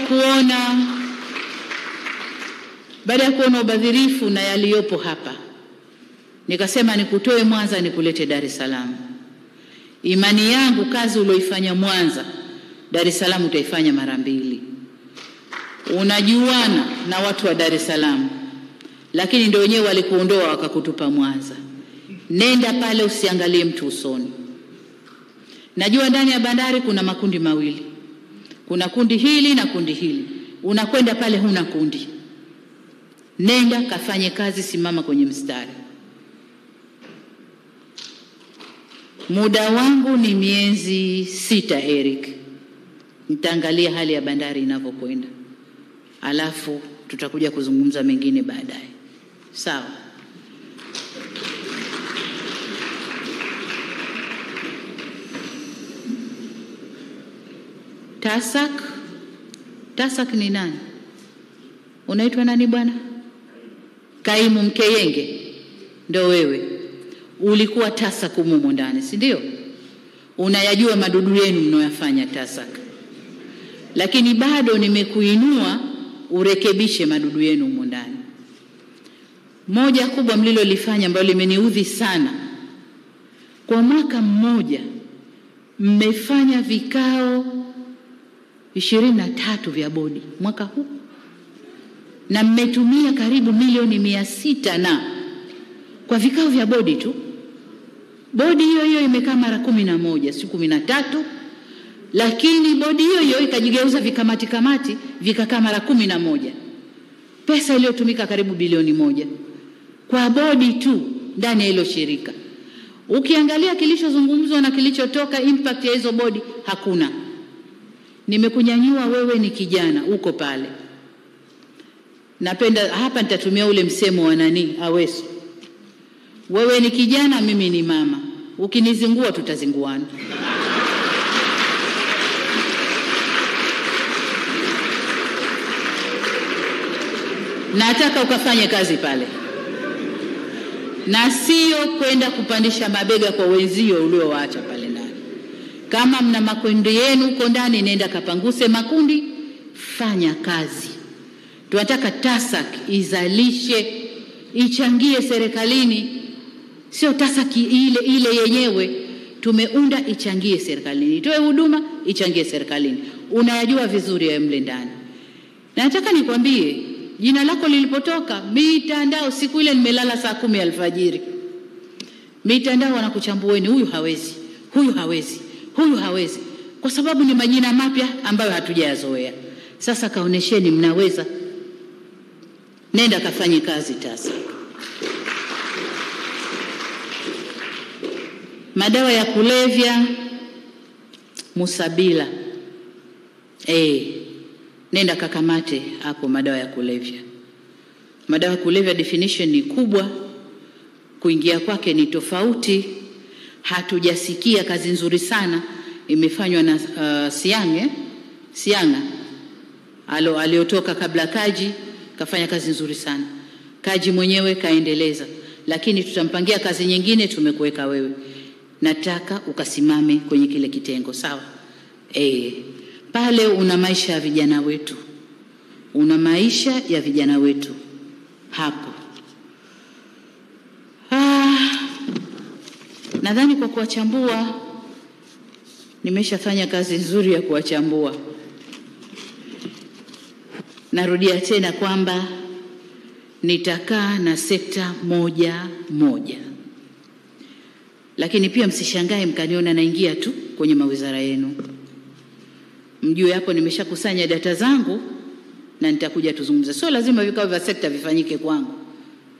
kuona ubadhirifu na yaliyopo hapa, nikasema nikutoe Mwanza nikulete Dar es Salaam. Imani yangu kazi ulioifanya Mwanza, Dar es Salaam utaifanya mara mbili. Unajuana na watu wa Dar es Salaam, lakini ndio wenyewe walikuondoa wakakutupa Mwanza. Nenda pale usiangalie mtu usoni. Najua ndani ya bandari kuna makundi mawili. Kuna kundi hili na kundi hili. Unakwenda pale huna kundi. Nenda kafanye kazi, simama kwenye mstari. Muda wangu ni miezi 6, Eric. Nitaangalia hali ya bandari inavyokwenda. Alafu tutakuja kuzungumza mengine baadaye. Sawa? TASAC ni nani? Unaitwa nani bwana? Kaimu Mkeyenge. Ndio wewe. Ulikuwa TASAC humo ndani, si ndio? Unayajua madudu yenu mnayoyafanya TASAC. Lakini bado nimekuinua urekebishe madudu yenu humo ndani. Moja kubwa mlilolifanya ambalo limeniudhi sana. Kwa mwaka mmoja mmefanya vikao 23 vya bodi mwaka huu. Na mmetumia karibu milioni 600 na kwa vikao vya bodi tu. Bodi hiyo imekaa mara 11, siku 13, lakini bodi hiyo ikajigeuza vikamati vikakaa mara 11. Pesa iliyotumika karibu bilioni 1 kwa bodi tu ndani ya hilo shirika. Ukiangalia kilichozungumzwa na kilichotoka, impact ya hizo bodi hakuna. Nimekunyanyua wewe, ni kijana uko pale. Napenda hapa nitatumia ule msemo wa nani Aweso. Wewe ni kijana, mimi ni mama. Ukinizingua tutazinguana. Nataka ukafanye kazi pale. Na sio kwenda kupandisha mabega kwa wenzio uliowaacha pale ndani. Kama mna makundi yenu uko ndani, nenda kapanguse makundi, fanya kazi. Tunataka TASAC izalishe, ichangie serikalini. Sio TASAC ile yenyewe tumeunda ichangie serikalini. Itoe huduma, ichangie serikalini. Unayajua vizuri ya mle ndani. Na nataka nikwambie, jina lako lilipotoka mitandao, siku ile nimelala saa 10 alfajiri. Mitandao wanakuchambueni, huyu hawezi, huyu hawezi, huyu hawezi. Kwa sababu ni majina mapya ambayo hatujayazoea. Sasa kaonesheni mnaweza. nenda kafanye kazi TASAC. Madawa ya kulevya Musabila, nenda kakamate hapo madawa ya kulevya. Madawa ya kulevya definition ni kubwa, kuingia kwake ni tofauti. Hatujasikia kazi nzuri sana imefanywa na Sianga aliotoka kabla Kaji, kafanya kazi nzuri sana. Kaji mwenyewe kaendeleza, lakini tutampangia kazi nyingine. Tumekuweka wewe, nataka ukasimame kwenye kile kitengo, sawa? Pale una maisha ya vijana wetu, una maisha ya vijana wetu hapo. Nadhani kwa kuwachambua nimeshafanya kazi nzuri ya kuwachambua. Narudia tena kwamba nitakaa na sekta moja moja, lakini pia msishangae mkaniona naingia tu kwenye mawizara yenu. Mjue hapo nimeshakusanya data zangu na nitakuja tuzungumze. Sio lazima vikao vya sekta vifanyike kwangu,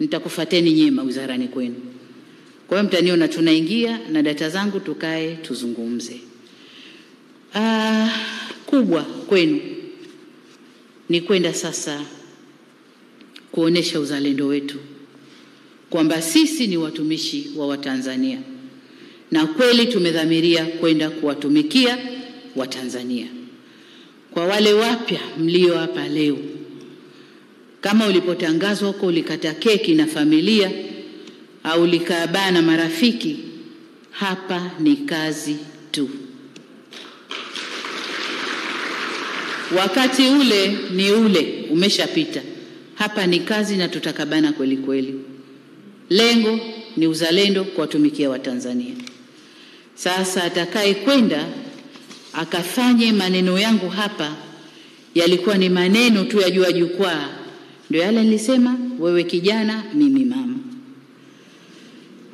nitakufuateni nyie mawizarani kwenu. Kwa hiyo mtaniona tunaingia na data zangu, tukae tuzungumze. Kubwa kwenu ni kwenda sasa kuonesha uzalendo wetu kwamba sisi ni watumishi wa Watanzania, na kweli tumedhamiria kwenda kuwatumikia Watanzania. Kwa wale wapya mlio hapa leo, kama ulipotangazwa huko ulikata keki na familia au ulikabana na marafiki, hapa ni kazi tu. Wakati ule ni ule umeshapita. Hapa ni kazi na tutakabana kweli kweli. Lengo ni uzalendo, kuwatumikia Watanzania. Sasa atakaye kwenda akafanye maneno yangu hapa yalikuwa ni maneno tu ya juu jukwaa, ndio yale nilisema, wewe kijana, mimi mama.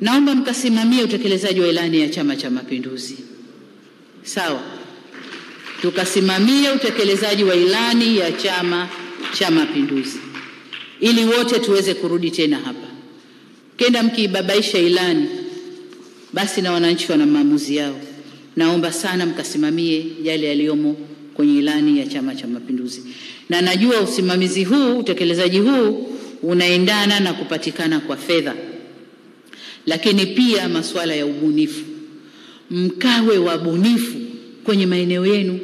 Naomba mkasimamie utekelezaji wa ilani ya Chama cha Mapinduzi. Sawa? Tukasimamie utekelezaji wa ilani ya Chama cha Mapinduzi ili wote tuweze kurudi tena hapa. Kenda mkibabaisha ilani, basi na wananchi wana maamuzi yao. Naomba sana mkasimamie yale yaliyomo kwenye ilani ya Chama cha Mapinduzi. Na najua usimamizi huu, utekelezaji huu unaendana na kupatikana kwa fedha, lakini pia masuala ya ubunifu. Mkawe wabunifu kwenye maeneo yenu.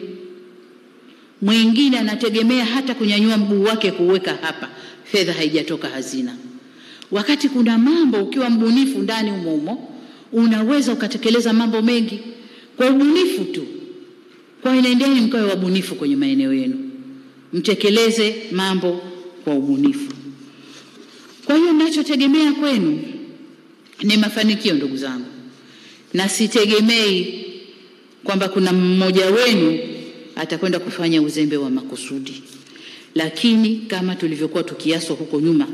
Mwingine anategemea hata kunyanyua mguu wake kuweka hapa, fedha haijatoka hazina. Wakati kuna mambo ukiwa mbunifu ndani umo unaweza ukatekeleza mambo mengi kwa ubunifu tu. Kwa inaendeni mkawe wabunifu kwenye maeneo yenu, mtekeleze mambo kwa ubunifu. Kwa hiyo ninachotegemea kwenu ni mafanikio, ndugu zangu, na sitegemei kwamba kuna mmoja wenu atakwenda kufanya uzembe wa makusudi. Lakini kama tulivyokuwa tukiaswa huko nyuma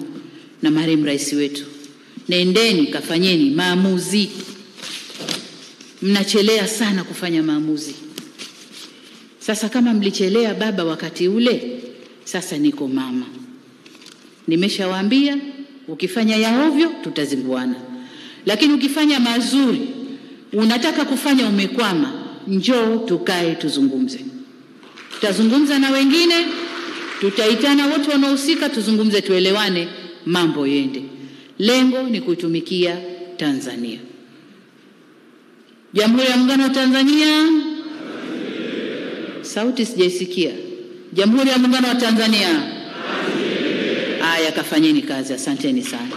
na marehemu rais wetu, nendeni kafanyeni maamuzi. Mnachelea sana kufanya maamuzi. Sasa kama mlichelea baba wakati ule, sasa niko mama. Nimeshawaambia ukifanya ya ovyo tutazinguana. Lakini ukifanya mazuri, unataka kufanya umekwama, njoo tukae tuzungumze. Tutazungumza na wengine, tutaitana wote wanaohusika tuzungumze, tuelewane, mambo yende. Lengo ni kuitumikia Tanzania. Jamhuri ya Muungano wa Tanzania. Sauti sijaisikia. Jamhuri ya Muungano wa Tanzania. Haya, kafanyeni kazi. Asanteni sana.